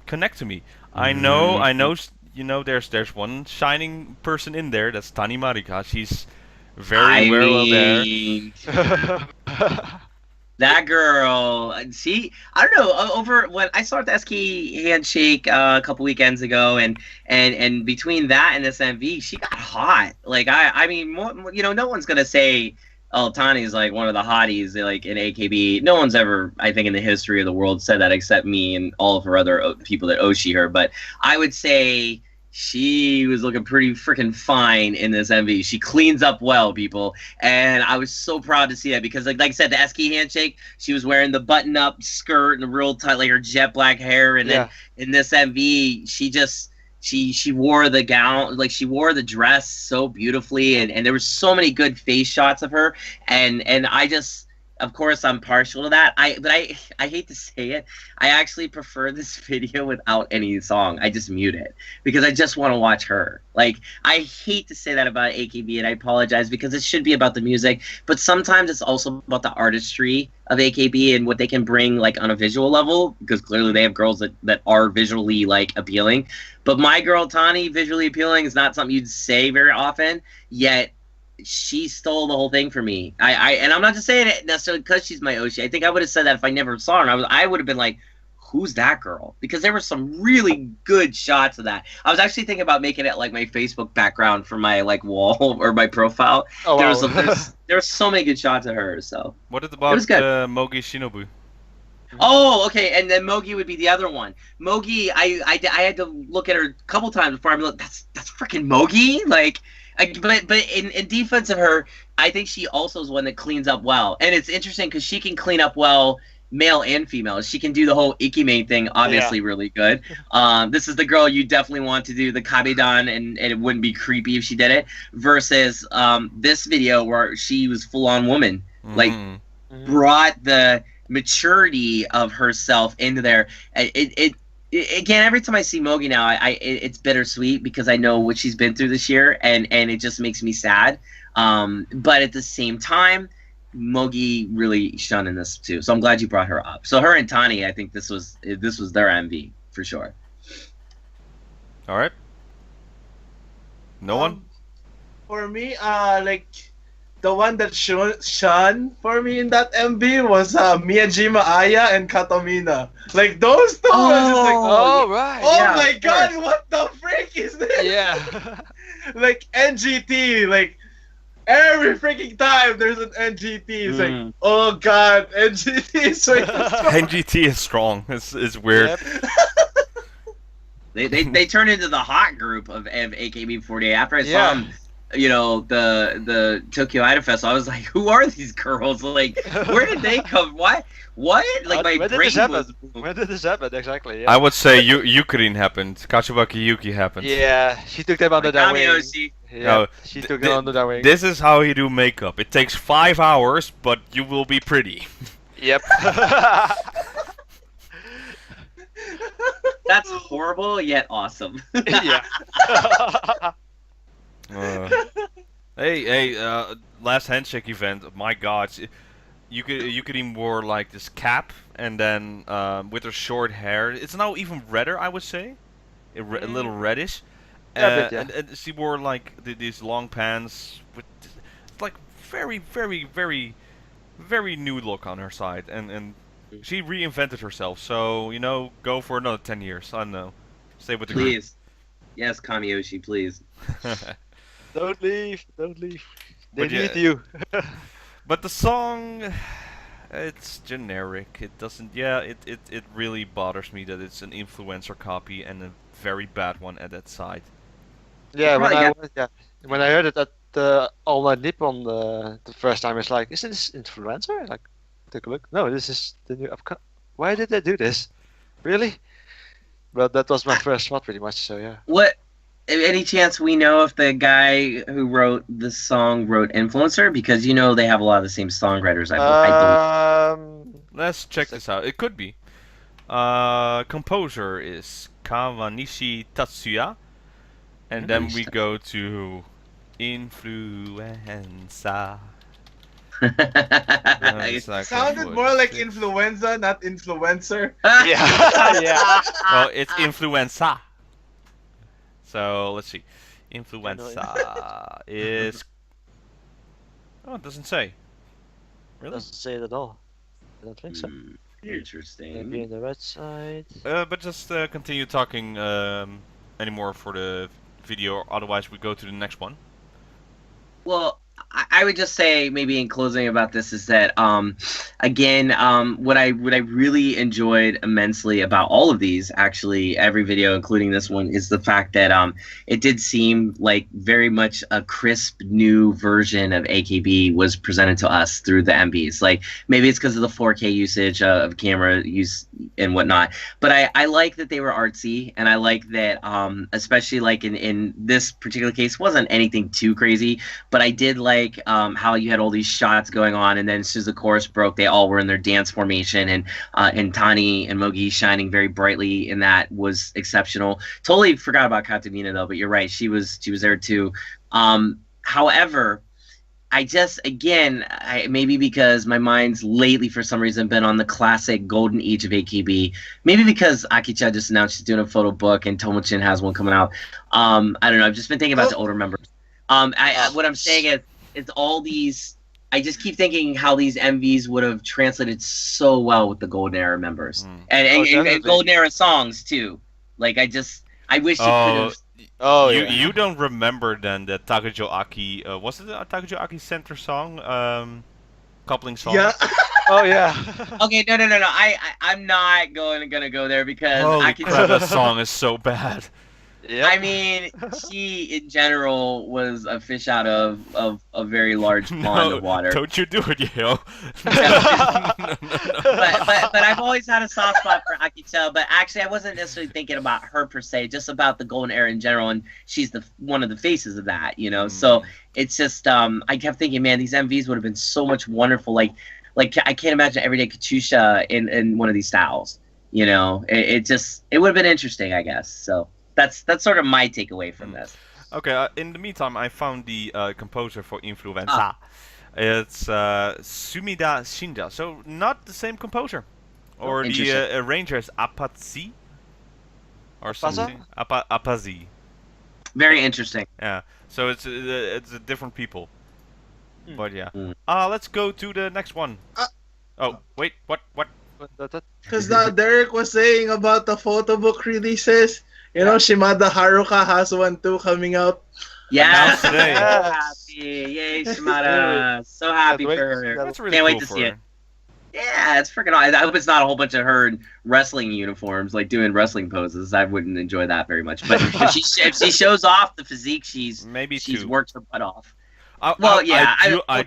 connect to me. I know, you know, there's one shining person in there. That's Tani Marika. She's very well there. That girl, she, I don't know, over when I saw the SK Handshake a couple weekends ago, and between that and this MV, she got hot. Like, I mean, you know, no one's going to say, oh, Tani's like one of the hotties like in AKB. No one's ever, I think, in the history of the world said that except me and all of her other people that Oshi her. But I would say she was looking pretty freaking fine in this MV. She cleans up well, people, and I was so proud to see that because, like I said, the SK Handshake, she was wearing the button-up skirt and the real tight, like her jet black hair, and then in this MV, she just she wore the gown, like she wore the dress so beautifully, and there were so many good face shots of her, and I just. Of course, I'm partial to that. But I hate to say it. I actually prefer this video without any song. I just mute it because I just want to watch her. Like, I hate to say that about AKB, and I apologize because it should be about the music. But sometimes it's also about the artistry of AKB and what they can bring, like, on a visual level. Because clearly they have girls that are visually, like, appealing. But my girl Tani, visually appealing, is not something you'd say very often. Yet she stole the whole thing for me. And I'm not just saying it necessarily because she's my Oshi. I think I would have said that if I never saw her. I would have been like, who's that girl? Because there were some really good shots of that. I was actually thinking about making it like my Facebook background for my like wall or my profile. Oh, wow. There were so many good shots of her. So what about Mogi Shinobu? Oh, okay, and then Mogi would be the other one. Mogi, I had to look at her a couple times before I'm like, that's freaking Mogi, like. But in defense of her, I think she also is one that cleans up well. And it's interesting because she can clean up well, male and female. She can do the whole Ikimane thing, obviously really good. This is the girl you definitely want to do the Kabedan, and it wouldn't be creepy if she did it. Versus this video where she was full-on woman. Like, brought the maturity of herself into there. Again, every time I see Mogi now, it's bittersweet because I know what she's been through this year, and it just makes me sad. But at the same time, Mogi really shone in this too. So I'm glad you brought her up. So her and Tani, I think this was their MV for sure. All right. No one. For me, like the one that shone for me in that MV was Miyajima Aya and Katomina. Like those two was just like, right. Oh yeah, my god, what the frick is this? Yeah. Like NGT, like every freaking time there's an NGT, it's like, oh god, NGT is so NGT is strong. It's weird. Yep. They turned into the hot group of AKB48 after I saw them the Tokyo Idol Festival, I was like, who are these girls? Like, where did they come? What? Like, my when did brain this happen? was. When did this happen exactly? Yeah. I would say Yukirin happened. Kachibaki Yuki happened. Yeah, she took them under their wing. Kamiyoshi. Yeah, No, she took them under their wing. This is how you do makeup. It takes 5 hours, but you will be pretty. Yep. That's horrible yet awesome. Yeah. Hey, last handshake event. My God, Yukirin wore like this cap, and then with her short hair, it's now even redder. I would say, a little reddish. Yeah, a bit, yeah. And she wore like these long pants with like very, very, very, very new look on her side, and she reinvented herself. So go for another 10 years. I don't know. Stay with the group. Please. Yes, Kamiyoshi, please. Don't leave. Don't leave. They But yeah. need you. But the song, it's generic. It doesn't. Yeah, it really bothers me that it's an influencer copy and a very bad one at that side. Yeah, Probably when I heard it at the All Night Nippon the first time, it's like, is this influencer? Like, take a look. No, this is the new upcoming. Why did they do this? Really? But that was my first thought, pretty much. So yeah. What? Any chance we know if the guy who wrote the song wrote influencer? Because they have a lot of the same songwriters. I believe. Let's check this out. It could be. Composer is Kawanishi Tatsuya, and then we go to Influenza. Sounded more like influenza, not influencer. Yeah. Yeah. Well, it's influenza. So let's see. Influenza is. Oh, it doesn't say. Really? Doesn't say it at all. I don't think so. Interesting. Maybe in the red side. But just continue talking anymore for the video. Otherwise, we go to the next one. Well, I would just say maybe in closing about this is that again, what I really enjoyed immensely about all of these, actually every video including this one, is the fact that it did seem like very much a crisp new version of AKB was presented to us through the MVs. Like maybe it's because of the 4K usage of camera use and whatnot, but I like that they were artsy, and I like that especially like in this particular case wasn't anything too crazy, but I did like how you had all these shots going on, and then as soon as the chorus broke, they all were in their dance formation, and Tani and Mogi shining very brightly in that was exceptional. Totally forgot about Katamina though, but you're right, she was there too. However, I just maybe because my mind's lately for some reason been on the classic golden age of AKB, maybe because Akicha just announced she's doing a photo book and Tomochin has one coming out. I don't know, I've just been thinking about the older members. What I'm saying is all these. I just keep thinking how these MVs would have translated so well with the Golden Era members and Golden Era songs too. Like I wish you could have. Oh, you don't remember then the Takujo Aki? Was it a Takujo Aki center song? Coupling song. Yeah. Oh yeah. Okay, no. I'm not gonna go there because Holy Aki. crap, that song is so bad. Yeah. I mean, she in general was a fish out of a very large pond of water. Don't you do it, yo. But I've always had a soft spot for Akicha. But actually, I wasn't necessarily thinking about her per se, just about the Golden Era in general, and she's one of the faces of that, So it's just I kept thinking, man, these MVs would have been so much wonderful. Like I can't imagine everyday Katusha in one of these styles. It would have been interesting, I guess. So. That's sort of my takeaway from this. Okay, in the meantime, I found the composer for Influenza. It's Sumida Shinja, so not the same composer. Or the arranger is Apatsi. Or something. Apazi. Very interesting. Yeah, so it's a different people. But yeah. Let's go to the next one. Oh, wait, what? Because Derek was saying about the photo book releases. Shimada Haruka has one too coming out. Yeah, Announced today. Happy. Yay, Shimada. So happy for her. That's really Can't cool wait to for see her. it. Yeah, it's freaking awesome. I hope it's not a whole bunch of her in wrestling uniforms, like doing wrestling poses. I wouldn't enjoy that very much. But if she shows off the physique, she's Maybe worked her butt off. I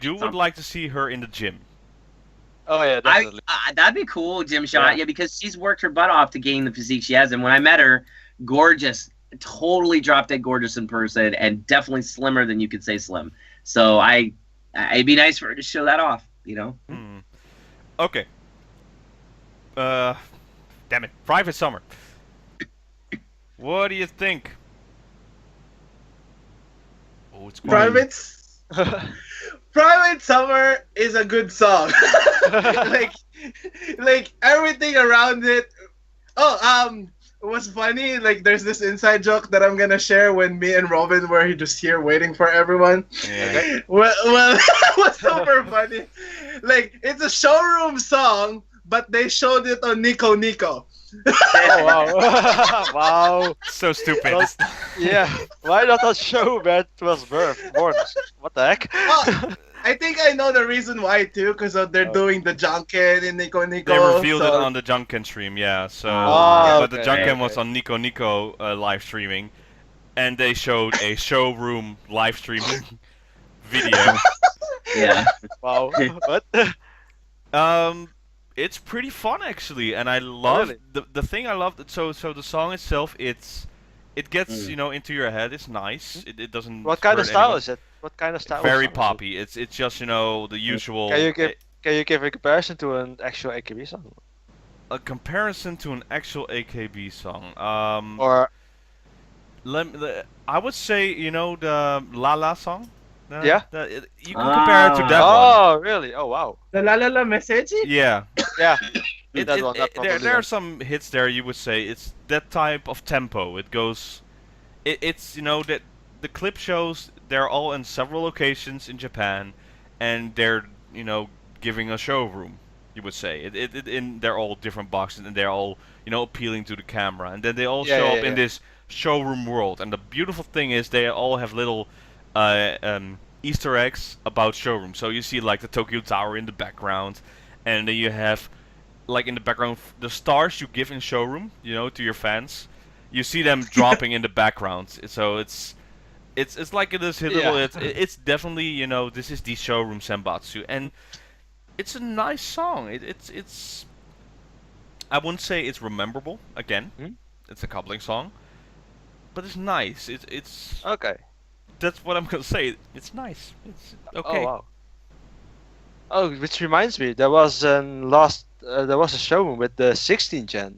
would like to see her in the gym. Oh yeah, definitely. That'd be cool, Jim Shot. Yeah, because she's worked her butt off to gain the physique she has. And when I met her, gorgeous, totally drop dead gorgeous in person, and definitely slimmer than you could say slim. So it'd be nice for her to show that off, you know. Okay. Damn it, Private Summer. What do you think? Oh, it's quiet. Private Summer is a good song. like everything around it. It was funny. Like there's this inside joke that I'm gonna share when me and Robin were just here waiting for everyone. Yeah. Well, it was super funny. Like it's a showroom song, but they showed it on Nico Nico. Oh wow! Wow. So stupid. Well, yeah. Why not a show where it was born? What the heck? Oh, I think I know the reason why too, because they're doing the Junkin in Nico Nico. They revealed it on the Junkin stream, yeah. So, but the Junkin was on Nico Nico live streaming, and they showed a showroom live streaming video. Yeah. Wow. What? It's pretty fun actually, and I love the thing I love. So the song itself, it gets into your head. It's nice. It doesn't. What kind of hurt style anyone. is it? What kind of style? Very song is it? poppy. It's just the usual. Can you give a comparison to an actual AKB song? A comparison to an actual AKB song. Or I would say the La La song. Yeah? You can compare it to that one. Oh, really? Oh, wow. The La La La Message? Yeah. Yeah. That one, there are some hits there. You would say it's that type of tempo. It goes. It's that the clip shows they're all in several locations in Japan, and they're giving a showroom. You would say they're all different boxes, and they're all appealing to the camera, and then they all show up in this showroom world. And the beautiful thing is they all have little Easter eggs about showroom. So you see like the Tokyo Tower in the background, and then you have like in the background the stars you give in showroom, to your fans. You see them dropping in the background. So it's like this little. It's definitely this is the showroom senbatsu, and it's a nice song. It's I wouldn't say it's rememberable. Again, it's a coupling song, but it's nice. It's okay. That's what I'm gonna say. It's nice. It's okay. Oh wow. Oh, which reminds me, there was a showroom with the 16 gen,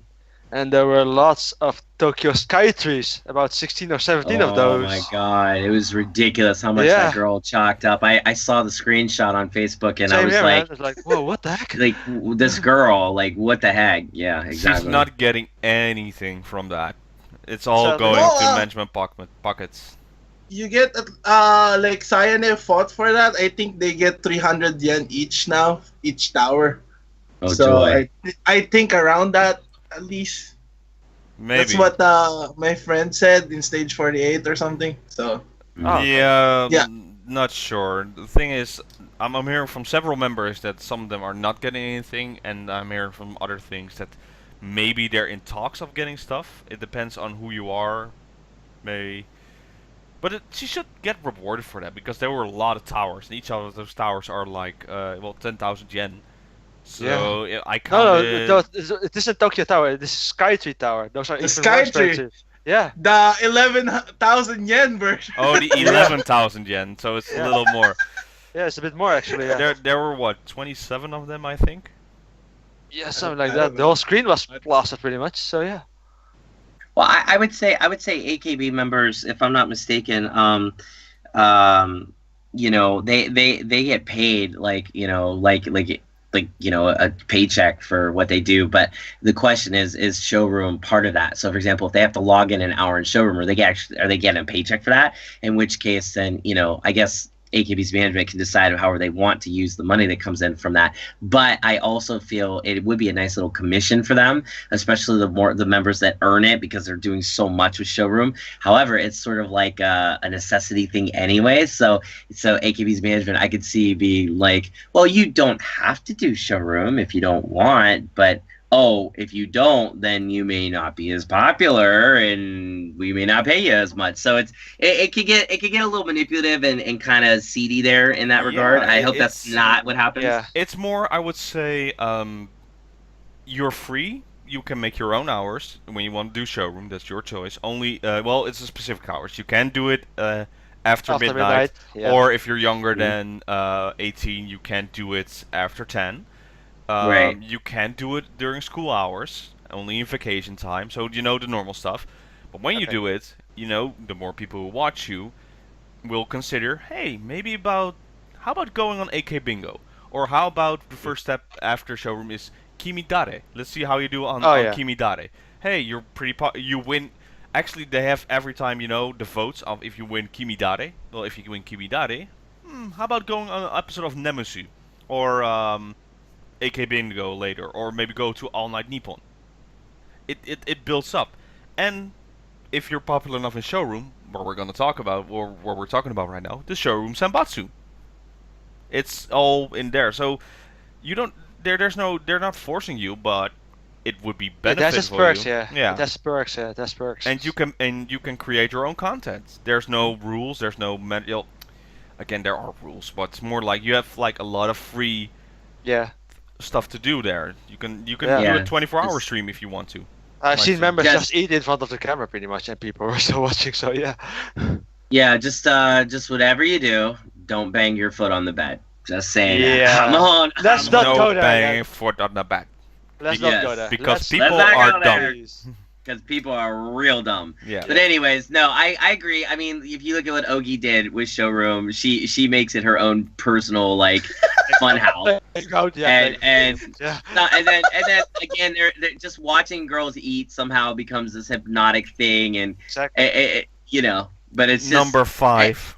and there were lots of Tokyo Sky trees, about 16 or 17 of those. Oh my god, it was ridiculous how much that girl chalked up. I saw the screenshot on Facebook, and I was like, whoa, what the heck? Like this girl, like what the heck? Yeah, exactly. She's not getting anything from that. It's all going to management pockets. You get like Sayane fought for that. I think they get 300 yen each now, each tower. Oh so joy! I think around that at least. Maybe. That's what my friend said in stage 48 or something. So. Yeah. Not sure. The thing is, I'm hearing from several members that some of them are not getting anything, and I'm hearing from other things that maybe they're in talks of getting stuff. It depends on who you are, maybe. But she should get rewarded for that, because there were a lot of towers, and each of those towers are like 10,000 yen. So I counted. No, it isn't Tokyo Tower. This is Skytree Tower. Those are even more Skytree. expensive. Yeah. The 11,000 yen version. Oh, the 11,000 yen. So it's a little more. Yeah, it's a bit more actually. Yeah. There were what, 27 of them, I think. Yeah, something like that. The whole screen was plastered pretty much. So yeah. Well, I would say AKB members, if I'm not mistaken, they get paid like a paycheck for what they do. But the question is showroom part of that? So for example, if they have to log in an hour in showroom, are they getting a paycheck for that? In which case, then I guess AKB's management can decide however they want to use the money that comes in from that. But I also feel it would be a nice little commission for them, especially the members that earn it because they're doing so much with Showroom. However, it's sort of like a necessity thing anyway. So AKB's management, I could see being like, well, you don't have to do Showroom if you don't want, but if you don't, then you may not be as popular, and we may not pay you as much. So it could get a little manipulative and kind of seedy there in that regard. I hope that's not what happens. Yeah. It's more, I would say, you're free. You can make your own hours when you want to do Showroom. That's your choice. Only, it's a specific hours. You can do it after midnight, yeah. or if you're younger than 18, you can't do it after 10. Right. You can do it during school hours, only in vacation time, so the normal stuff. But when you do it, the more people who watch you will consider, hey, how about going on AK Bingo? Or how about the first step after Showroom is Kimidare? Let's see how you do on Kimidare. Hey, you're pretty you win. Actually, they have every time, the votes of if you win Kimidare. Well, if you win Kimidare, how about going on an episode of Nemesu? Or AK Bingo later, or maybe go to All Night Nippon. It builds up, and if you're popular enough in Showroom, what we're gonna talk about, or what we're talking about right now, the Showroom Senbatsu. It's all in there, so you don't. They're not forcing you, but it would be beneficial for you. Yeah. That's perks. Yeah, that's perks. And you can create your own content. There's no rules. There's no again, there are rules, but it's more like you have like a lot of free. Yeah. Stuff to do there. You can do a 24-hour stream if you want to. I've seen members just eat in front of the camera pretty much, and people were still watching. So yeah. Yeah, just whatever you do, don't bang your foot on the bed. Just saying. Yeah. Come on. Let's not go there. Bang foot on the bed. Let's not go there. Because people are dumb. Because people are real dumb. Yeah. But anyways, no, I agree. I mean, if you look at what Ogi did with Showroom, she makes it her own personal fun house. And then again, they're just watching girls eat somehow becomes this hypnotic thing, and but it's just number 5.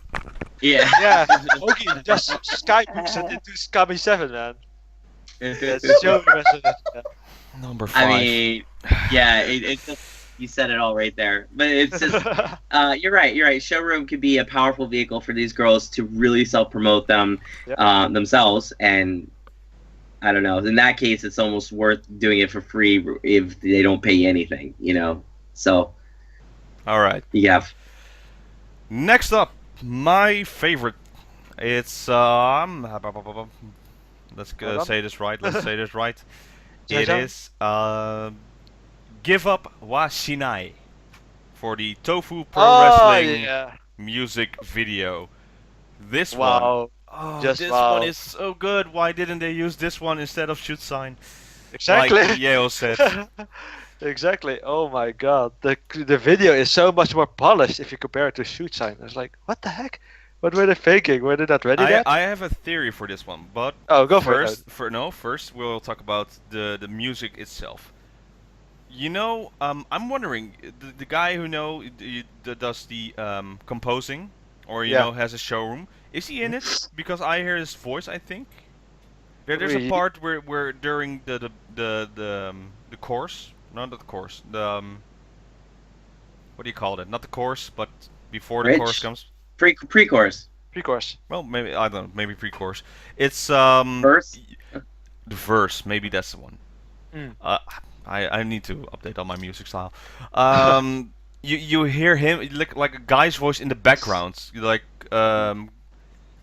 Yeah. Yeah. Ogi just Skype it into Scummy 7, man. Number 5. I mean, yeah, it's just, you said it all right there. But it's just, you're right. Showroom could be a powerful vehicle for these girls to really self-promote themselves. And I don't know. In that case, it's almost worth doing it for free if they don't pay you anything, So. All right. Yeah. Next up, my favorite. It's let's say this right. Let's say this right. It is Give Up Wa Shinai for the Tofu Pro Wrestling music video. This one. This one is so good. Why didn't they use this one instead of Shoot Sign? Exactly. Like Yale said. Exactly. Oh my god. The video is so much more polished if you compare it to Shoot Sign. It's like, what the heck? What were they faking? Were they not ready yet? I have a theory for this one, but go first we'll talk about the music itself. I'm wondering, the guy who does the composing, or has a showroom, is he in it? Because I hear his voice. I think there's a part where during the course, not the course, what do you call it? Not the course, but before the course comes. Pre-course. Pre-course. Well, maybe I don't know. Maybe pre-course. It's verse. The verse. Maybe that's the one. I need to update on my music style. You hear him like a guy's voice in the background, like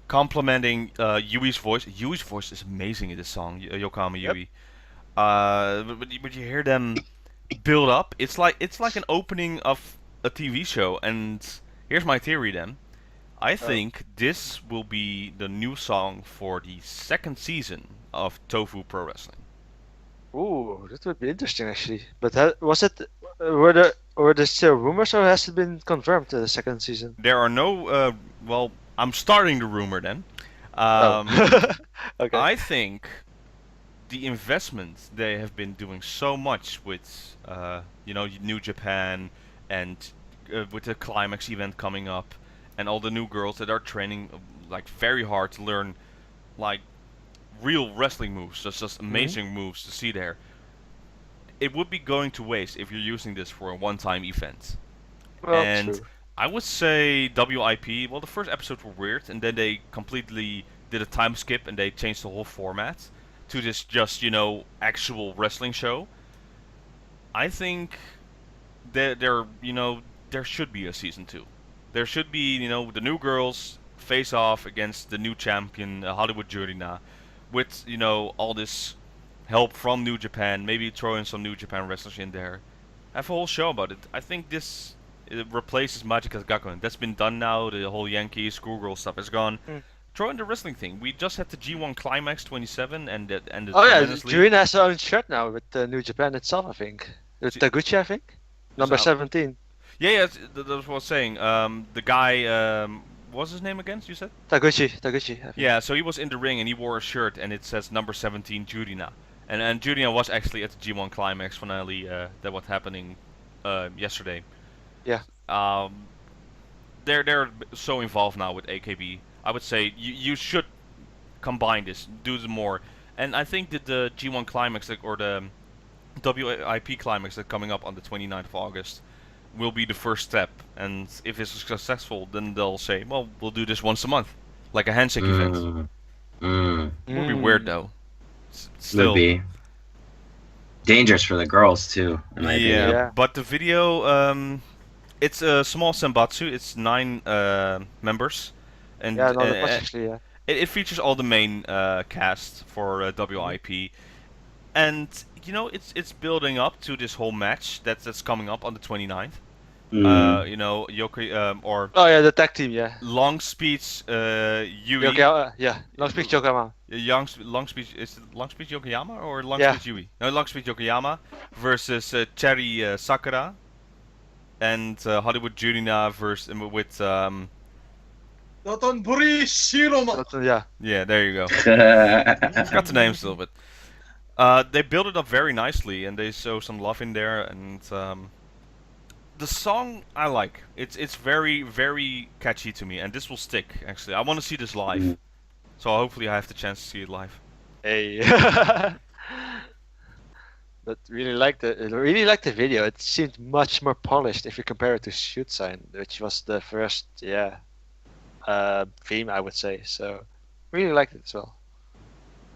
complimenting Yui's voice. Yui's voice is amazing in this song, Yokohama Yui. But you hear them build up. It's like an opening of a TV show. And here's my theory then. I think this will be the new song for the second season of Tofu Pro Wrestling. Ooh, that would be interesting actually. But was it? Were there still rumors, or has it been confirmed the second season? There are no. Well, I'm starting the rumor then. Okay. I think the investment they have been doing so much with, New Japan, and with the Climax event coming up, and all the new girls that are training like very hard to learn like real wrestling moves, just amazing moves to see there. It would be going to waste if you're using this for a one-time event. Well, And true. I would say WIP. Well, the first episodes were weird, and then they completely did a time skip and they changed the whole format to this just actual wrestling show. I think there should be a season 2. There should be the new girls face off against the new champion Hollywood Jurina, with all this help from New Japan. Maybe throw in some New Japan wrestlers in there. Have a whole show about it. I think it replaces Magic Gakuen. That's been done now. The whole Yankee schoolgirl stuff is gone. Throw in the wrestling thing. We just had the G1 Climax 27 and the Oh yeah, tremendously- Jurina has her own shirt now with New Japan itself, I think. With Taguchi, I think. Number that- 17. Yeah, that's what I was saying. The guy, what was his name again? You said? Taguchi, I think. Yeah, so he was in the ring and he wore a shirt and it says number 17 Jurina. And Jurina was actually at the G1 Climax finale that was happening yesterday. Yeah. They're so involved now with AKB. I would say you should combine this, do some more. And I think that the G1 Climax or the WIP Climax that's coming up on the 29th of August will be the first step. And if it's successful, then they'll say, well, we'll do this once a month, like a handshake event. It would be weird though. Still. Would be dangerous for the girls too. In my opinion. Yeah. But the video, it's a small senbatsu. It's 9 members, and Yeah, no, that was actually, yeah. it features all the main cast for WIP, and it's building up to this whole match that's coming up on the 29th. Yoki or Oh yeah, the tag team, yeah. Long Speech Yui. Yeah, Long Speech Yokohama. Long Speech is it Long Speech Yokoyama or Long Yeah. Speech Yui? No, Long Speech Yokoyama versus Cherry Sakura and Hollywood Jurina versus with Dotonbori Shiroma. Yeah. there you go. Got the names a little bit. They build it up very nicely and they show some love in there, and the song I like. It's very, very catchy to me, and this will stick. Actually, I want to see this live, so hopefully I have the chance to see it live. Hey. But really liked the video. It seemed much more polished if you compare it to Shoot Sign, which was the first theme, I would say. So really liked it as well.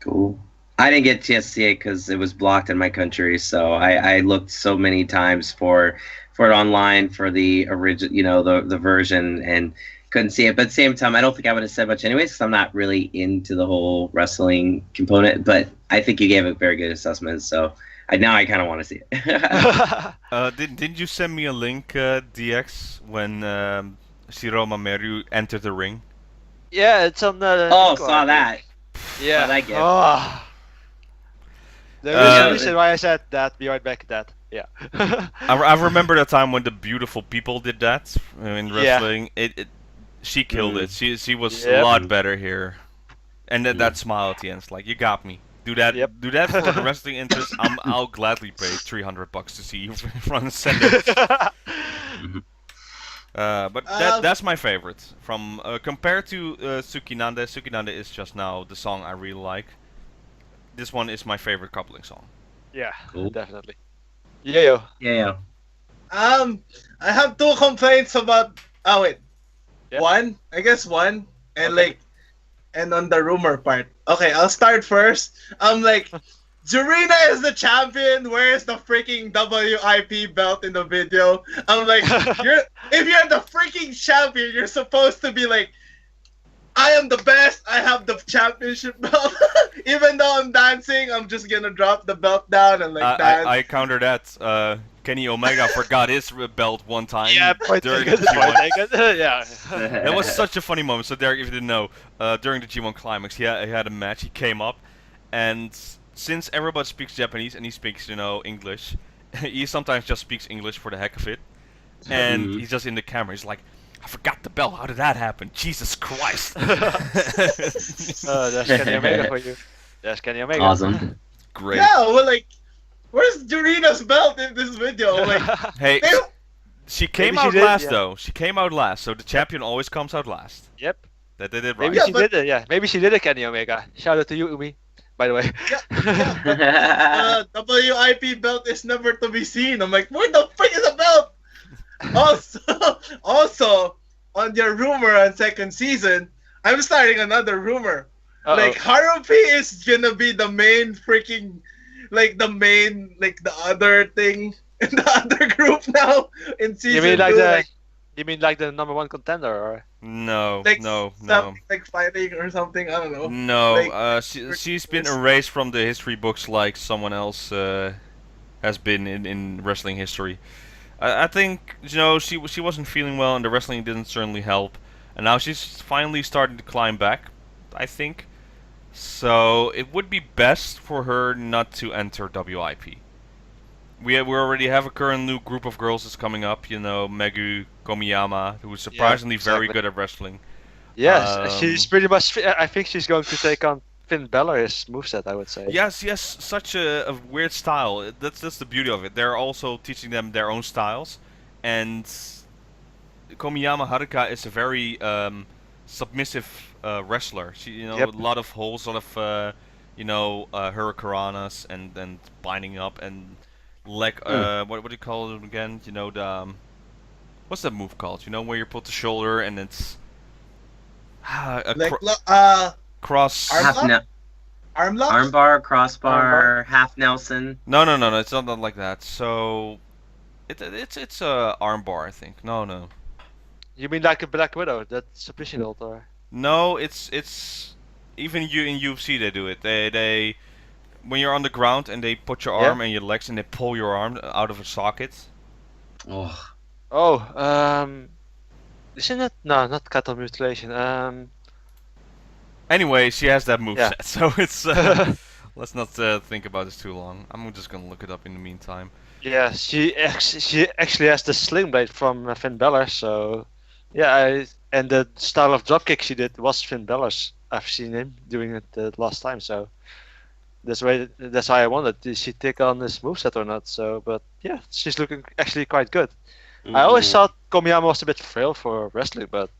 Cool. I didn't get a chance to see it because it was blocked in my country, so I looked so many times for it online for the original, the version, and couldn't see it. But at the same time, I don't think I would have said much anyways because I'm not really into the whole wrestling component. But I think you gave a very good assessment, so now I kind of want to see it. Didn't you send me a link, DX, when Shiroma Meru entered the ring? Yeah, it's on the. Oh, saw that. Yeah. Saw that gif. Oh. There is a reason why I said that. Be right back at that. Yeah. I remember the time when the beautiful people did that in Yeah. wrestling. She killed it. She was Yep. a lot better here, and that smile at the end, it's like, you got me. Do that. Yep. Do that for the wrestling interest. I'll gladly pay $300 to see you front and center. But that's my favorite. From compared to Sukinanda. Sukinanda is just now the song I really like. This one is my favorite coupling song. Yeah, Cool. definitely. Yeah. Yeah. I have 2 complaints about. Oh wait, Yeah. one. I guess one, and Okay. and on the rumor part. Okay, I'll start first. I'm like, Jurina is the champion. Where's the freaking WIP belt in the video? I'm like, if you're the freaking champion, you're supposed to be like, I am the best. I have the championship belt. Even though I'm dancing, I'm just gonna drop the belt down and like dance. I counter that. Kenny Omega forgot his belt one time. Point during taken, the G1. point taken. Yeah. That was such a funny moment. So Derek, if you didn't know, during the G1 Climax, he had a match. He came up, and since everybody speaks Japanese and he speaks, English, he sometimes just speaks English for the heck of it. And he's just in the camera. He's like, I forgot the bell. How did that happen? Jesus Christ. There's Kenny Omega for you. There's Kenny Omega. Awesome. Great. Yeah, well, like, where's Jurina's belt in this video? Like, Hey, they- she came Maybe she out did, last yeah. though. She came out last, so the champion always comes out last. Yep. That they did right. Maybe Yeah, she but- did it. Yeah, maybe she did it, Kenny Omega. Shout out to you, Umi. By the way. WIP belt is never to be seen. I'm like, where the frick is the belt? Also, on your rumor on second season, I'm starting another rumor. Uh-oh. Like Harupi is gonna be the main freaking, like the other thing in the other group now in season you mean like 2. the? You mean like the number one contender, or? No, like no. something like fighting or something. I don't know. No, Like, she's been erased from the history books like someone else has been in wrestling history. I think she wasn't feeling well, and the wrestling didn't certainly help. And now she's finally starting to climb back, I think. So it would be best for her not to enter WIP. We already have a current new group of girls that's coming up. Megu Komiyama, who is surprisingly very exactly. good at wrestling. Yes, she's pretty much. I think she's going to take on Finn Balor's moveset, I would say. Yes, such a weird style. That's the beauty of it. They're also teaching them their own styles, and Komiyama Haruka is a very submissive wrestler. She, Yep. a lot of holes, a lot of hurricanranas and binding up and leg. What do you call it again? The what's that move called? Where you put the shoulder and it's cross. Arm lock? Arm lock? Armbar, crossbar, half Nelson. No, it's not like that. So, it's a armbar, I think. No. You mean like a Black Widow? That's submission hold, or? No, it's even in UFC they do it. They when you're on the ground and they put your arm and your legs and they pull your arm out of a socket. Oh, Oh, isn't it? No, not cattle mutilation. Anyway, she has that moveset, Yeah. so it's let's not think about this too long. I'm just gonna look it up in the meantime. Yeah, she actually has the sling blade from Finn Balor, so yeah, and the style of dropkick she did was Finn Balor's. I've seen him doing it the last time, so that's why I wondered, did she take on this moveset or not? So, but yeah, she's looking actually quite good. I always thought Komiyama was a bit frail for wrestling, but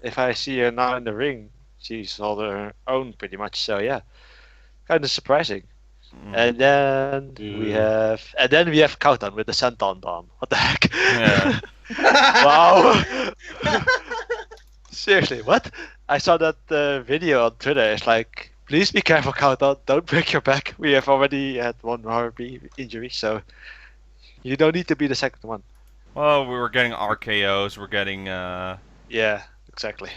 if I see her now in the ring, she's all her own pretty much. So yeah, kind of surprising. And then we have Countdown with the senton bomb. What the heck? Yeah. Wow. Seriously, what? I saw that video on Twitter. It's like, please be careful, Countdown. Don't break your back. We have already had one RB injury, so you don't need to be the second one. Well, we were getting RKOs. We're getting Yeah, exactly.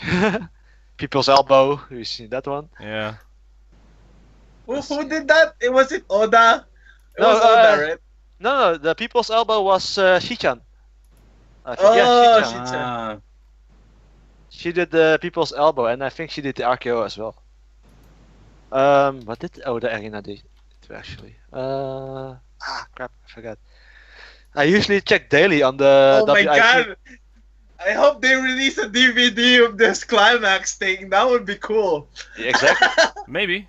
People's elbow. You've seen that one? yeah. Who did that? Was it Oda? It No, was Oda, right? No, the people's elbow was Shichan. I think, Oh, yeah, Shichan. Shichan. She did the people's elbow, and I think she did the RKO as well. What did Oda Arena do actually? Crap, I forgot. I usually check daily on the Oh my WIP. god! I hope they release a DVD of this climax thing. That would be cool. Exactly. Maybe.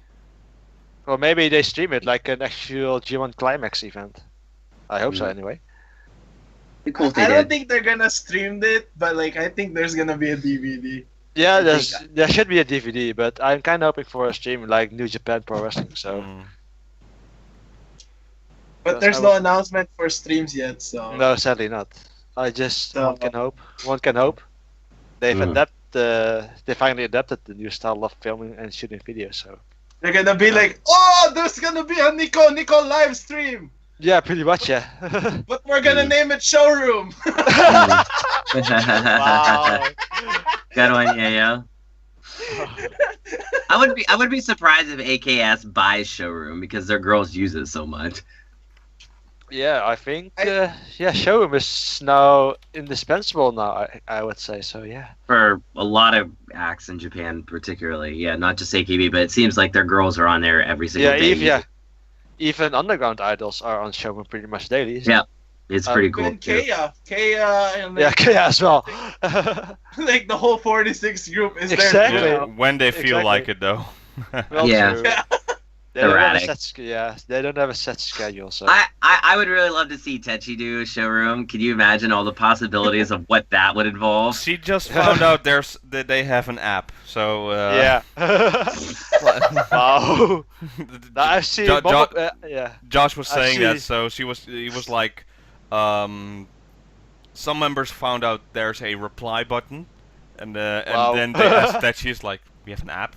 Or maybe they stream it like an actual G1 Climax event. I hope so, anyway. be cool if they I don't did. think they're gonna stream it, but like I think there's gonna be a DVD. Yeah, I there should be a DVD, but I'm kind of hoping for a stream like New Japan Pro Wrestling. So But Yes, there's I no was- announcement for streams yet, so no, sadly not. I just So- one can hope. One can hope. They've they finally adapted the new style of filming and shooting videos. So they're gonna be like, oh, there's gonna be a Nico live stream, yeah, pretty much, yeah. but we're gonna name it Showroom. Wow. Good one, yeah. I would be surprised if AKS buys Showroom because their girls use it so much. Yeah, I think Showroom is now indispensable now. I would say so. Yeah. For a lot of acts in Japan, particularly, yeah, not just AKB, but it seems like their girls are on there every single day. Even underground idols are on Showroom pretty much daily. Yeah. It's pretty cool. Even Too. Kaya, and Yeah, like, Kaya as well. like the whole 46 group is Exactly. there. Yeah, when they feel Exactly. like it, though. Well, Yeah. true. They don't have a Erratic. they don't have a set schedule. So I would really love to see Techi do a showroom. Can you imagine all the possibilities of what that would involve? She just found out that they have an app. So yeah. Wow. I've seen. Josh was saying that. see. So he was like, some members found out there's a reply button, and Wow. then they asked that she's like, we have an app.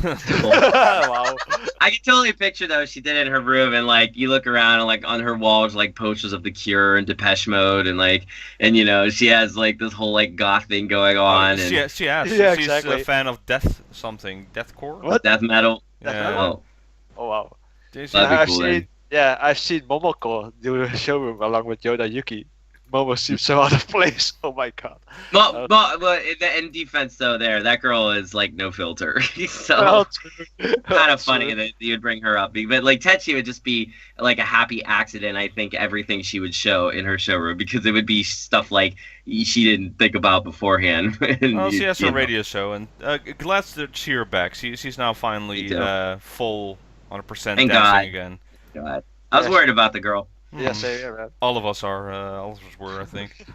Wow. I can totally picture though. She did it in her room, and like you look around, and like on her walls, like posters of The Cure and Depeche Mode, and like, and you know, she has like this whole like goth thing going on, and She has. Yeah, She's exactly. a fan of deathcore. What? death metal. Yeah. Oh, Oh wow. She's- That'd be I've cool, seen. then. Yeah, I've seen Momoko do a showroom along with Yoda Yuki. Momo seems so out of place. Oh my god. but in defense though, that girl is like no filter, so. Well, Kind of funny that you'd bring her up, but like Techi would just be like a happy accident. I think everything she would show in her showroom, because it would be stuff like she didn't think about beforehand. And Well, she has you a know. radio show, and glad to see her back. She's now finally Me too. full 100% Thank dancing God. again. God. I was Yes. worried about the girl. Yeah, Mhm. same here, man. All of us are. All of us were, I think.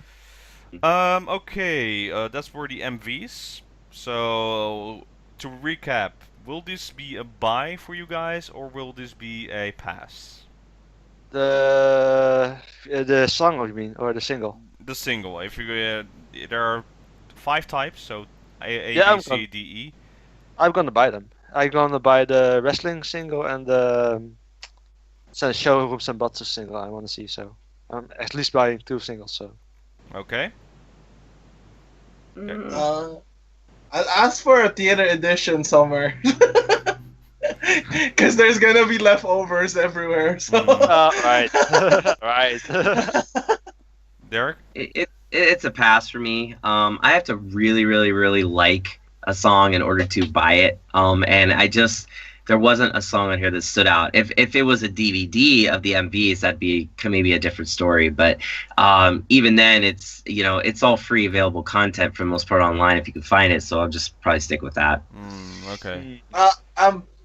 Okay, that's for the MVs. So to recap, will this be a buy for you guys, or will this be a pass? The song, you mean, or the single? The single. If you there are 5 types, so A, Yeah, B, C, D, E. I'm gonna buy them. I'm gonna buy the wrestling single and the showroom Senbatsu single. I want to see, so I'm at least buying 2 singles. So Okay. I'll ask for a theater edition somewhere. Because there's gonna be leftovers everywhere. So. right, right. Derek? It's a pass for me. I have to really, really, really like a song in order to buy it. And there wasn't a song on here that stood out. If it was a DVD of the MVs, that'd be maybe a different story. But even then, it's all free available content for the most part online if you can find it. So I'll just probably stick with that. Okay.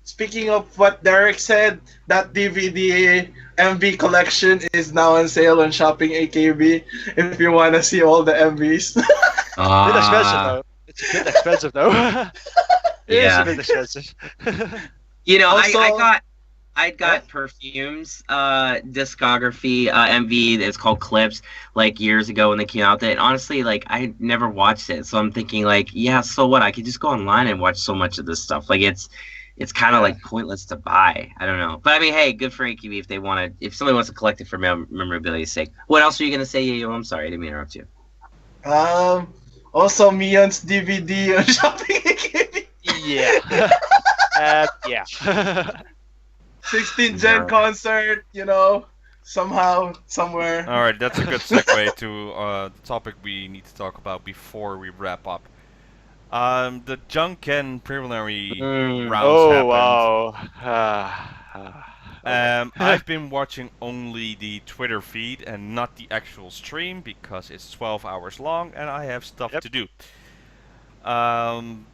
Speaking of what Derek said, that DVD MV collection is now on sale on Shopping AKB. If you wanna see all the MVs. A bit expensive though. It's a bit expensive though. It is Yeah. a bit expensive. Also- I got Perfume's discography MV. It's called Clips, like years ago when they came out. That honestly, like I never watched it, so I'm thinking like, yeah, so what? I could just go online and watch so much of this stuff. Like it's kind of like pointless to buy. I don't know, but I mean, hey, good for AKB if they want to. If somebody wants to collect it for memorability's sake. What else are you gonna say, Yo? I'm sorry, I didn't mean to interrupt you. Also Mion's DVD on Shopping AKB. Yeah. Yeah. 16 Gen concert, somehow, somewhere. All right, that's a good segue to the topic we need to talk about before we wrap up. The Junken preliminary rounds Oh happened. wow. I've been watching only the Twitter feed and not the actual stream because it's 12 hours long and I have stuff to do. I'm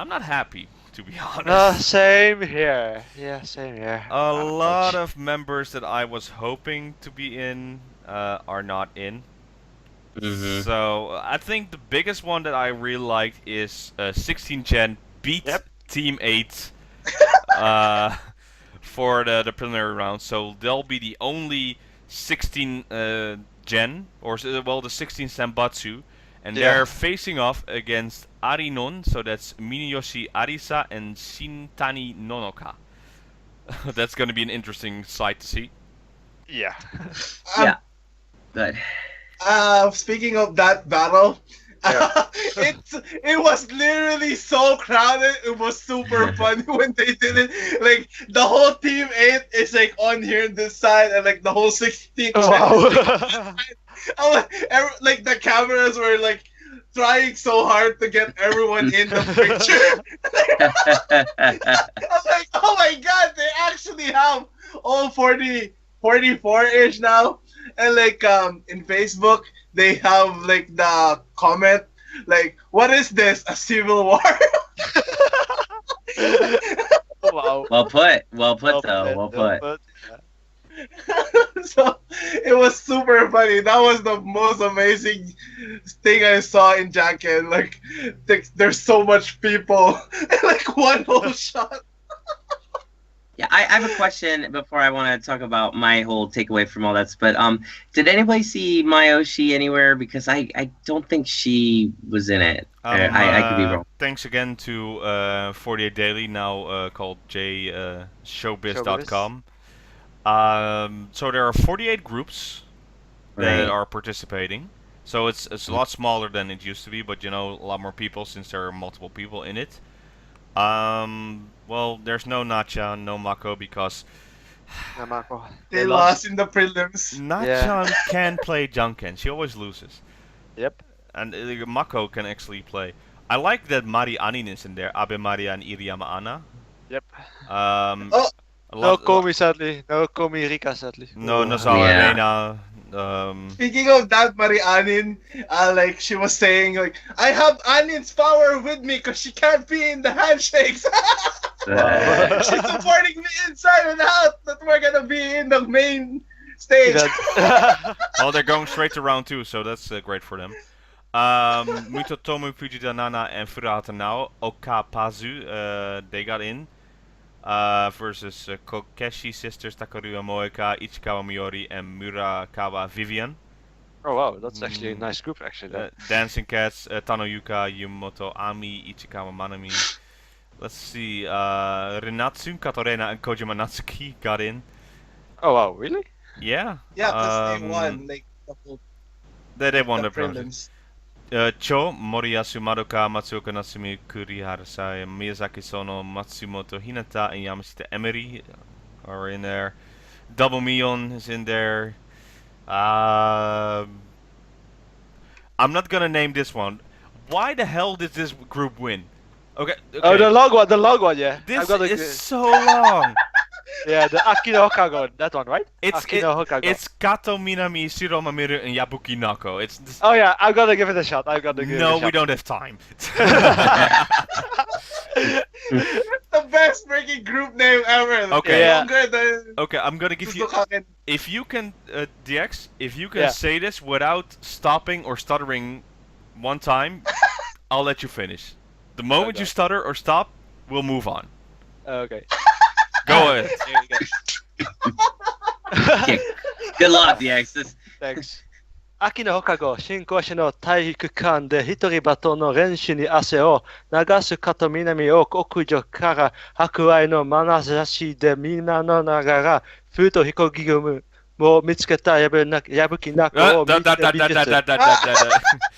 not happy, to be honest. Same here. Yeah, same here. A lot of members that I was hoping to be in are not in. Mm-hmm. So I think the biggest one that I really liked is 16 Gen beat Team 8 for the preliminary round. So they'll be the only 16 Gen, or well, the 16 Senbatsu, and they're facing off against Arinon. So that's Miniyoshi Arisa and Shintani Nonoka. That's going to be an interesting sight to see. Yeah. Yeah. Good. Speaking of that battle, it was literally so crowded. It was super funny when they did it. Like the whole team 8 is like on here on this side, and like the whole 16. Wow. Like the cameras were like trying so hard to get everyone in the picture. I'm like, oh my god, they actually have all 44-ish now. And like in Facebook, they have like the comment like, "What is this? A civil war?" Wow. Well put. Well Well put, though. played, Well well put. put, yeah. So it was super funny. That was the most amazing thing I saw in Jacket. Like, there's so much people, like one whole shot. Yeah, I have a question before I want to talk about my whole takeaway from all that. But did anybody see Mayoshi anywhere? Because I don't think she was in it. I could be wrong. Thanks again to 48 Daily, now called jshowbiz.com. So there are 48 groups that Right. are participating. So it's a lot smaller than it used to be, but you know, a lot more people since there are multiple people in it. Well, there's no Nachan, no Mako because Namako. They lost in the prelims. Nachan can play Junken. She always loses. Yep. And Mako can actually play. I like that Mari Anin is in there. Abe Maria and Iriyama Ana. Yep. Oh, No Komi sadly. No Komi Rika sadly. No Nozawa Yeah. Reina. Speaking of that, Marianin, like she was saying, like I have Anin's power with me because she can't be in the handshakes. She's supporting me inside and out that we're gonna be in the main stage. Well, they're going straight to round 2, so that's great for them. Mutotomu Fujidanana and Furata Nao Okapazu, they got in. Versus Kokeshi sisters Takarua Moeka, Ichikawa Miori, and Murakawa Vivian. Oh wow, that's actually a nice group actually. Dancing Cats, Tano Yuka, Yumoto Ami, Ichikawa Manami. Let's see, Renatsu, Katorena, and Kojima Natsuki got in. Oh wow, really? Yeah. Yeah, because they won like the whole They won the prelims. prelims. Cho, Moriyasu Madoka, Matsuoka Natsumi, Kuriharasai, Miyazaki Sono, Matsumoto Hinata, and Yamashita Emery are in there. Double Mion is in there. I'm not gonna name this one. Why the hell did this group win? Okay. Oh, the long one, yeah. This I've got is so long. yeah, the Akino Hokago, that one, right? It's Akino Hokago. It's Kato Minami, Shiro Mamoru, and Yabuki Nako. It's Oh yeah, I've got to give it a shot. I've got to give it a no, shot. we don't have time. The best freaking group name ever. Okay. Yeah. Longer than Okay, I'm gonna give you. Suzuka. If you can, DX, if you can Yeah. say this without stopping or stuttering one time, I'll let you finish. The moment you stutter or stop, we'll move on. Okay. Go ahead. Here we go. Okay. Good luck, DX. Thanks. 秋の放課後、新校舎の体育館で一人バトンの練習に汗を流すかと南を屋上から博愛の眼差しでみんなのながら、ふと飛行機雲を見つけた矢吹中を見て美術。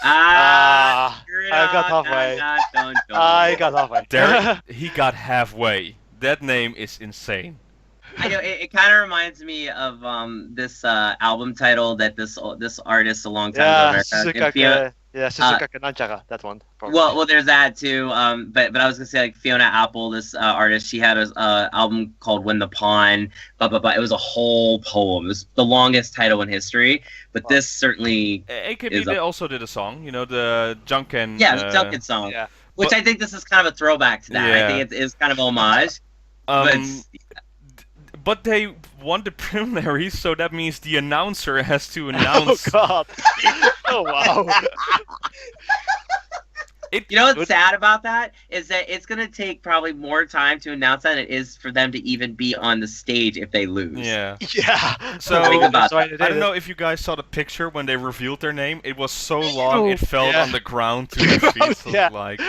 Ah, screw it I got up. halfway. Don't. I got halfway. There, he got halfway. That name is insane. I know it kind of reminds me of this album title that this artist a long time Yeah, ago. Fiona- Suzukake Nanchara, that one. probably. well, there's that too. But I was gonna say like Fiona Apple, this artist, she had a album called "When the Pawn," but it was a whole poem. It was the longest title in history. But this certainly AKB is they also did a song, you know, the Junken. yeah, it was a Duncan song. Yeah. Which But- I think this is kind of a throwback to that. Yeah. I think it's kind of homage. But it's- But they won the preliminaries, so that means the announcer has to Oh announce. god. Oh wow. you know what's sad about that is that it's gonna take probably more time to announce that than it is for them to even be on the stage if they lose. Yeah. Yeah. So Think about That's why that. they I did don't know it. if you guys saw the picture when they revealed their name. It was so long it fell Yeah. on the ground to their feet. So Yeah. like,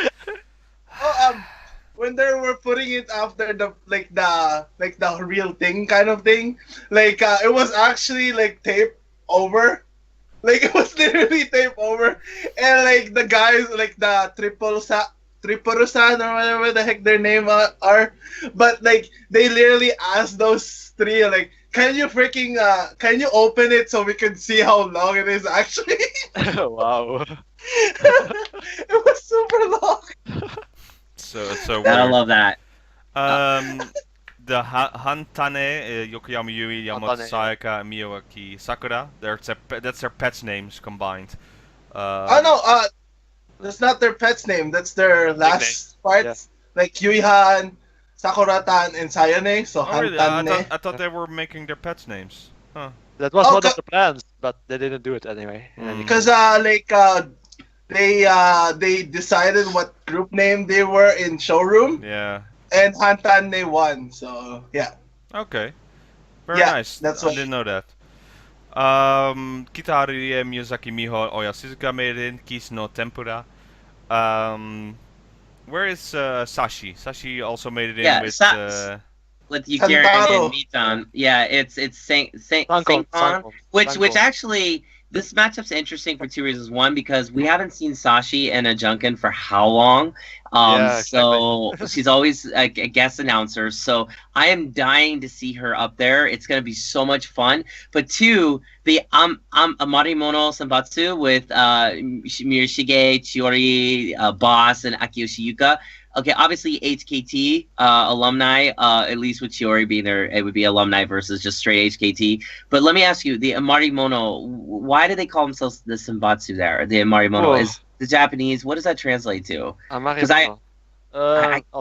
Oh, when they were putting it after the real thing kind of thing, like it was actually like taped over, like it was literally taped over, and like the guys like the Tripurusan or whatever the heck their name are, but like they literally asked those three like, can you open it so we can see how long it is actually? Wow. It was super long. so I weird. love that. The Hantane, Yokoyama Yui, Yamato Hantane. Sayaka, and Miyawaki Sakura. That's their pets' names combined. Oh no, that's not their pet's name. That's their last parts. Yeah. Like Yuihan, Sakuratan and Sayane, so Oh, really? I Hantan thought they were making their pets' names. Huh. That was Oh, one of the plans, but they didn't do it anyway. because they decided what group name they were in showroom, Yeah. and Hantan won. So yeah, Okay. Very Yeah, nice. that's I what- didn't know that. Kitari Miyazaki Miho Oyasuzuka made it in Kis no Tempura. Where is Sashi? Sashi also made it in Yeah, with with Yukira Kantaro. and Mitan. Yeah, it's Sankon, which Sankon. actually this matchup's interesting for two reasons. One, because we haven't seen Sashi in a Junkin for how long? Yeah, So she's always a guest announcer. So I am dying to see her up there. It's gonna be so much fun. But two, the Amarimono Sanbatsu with Mirishige, Chiori, Boss, and Akiyoshi Yuka. Okay, obviously HKT alumni, at least with Chiori being there, it would be alumni versus just straight HKT. But let me ask you, the Amarimono, why do they call themselves the Sanbatsu there? The Amarimono Oh. is the Japanese. What does that translate to? Because I'll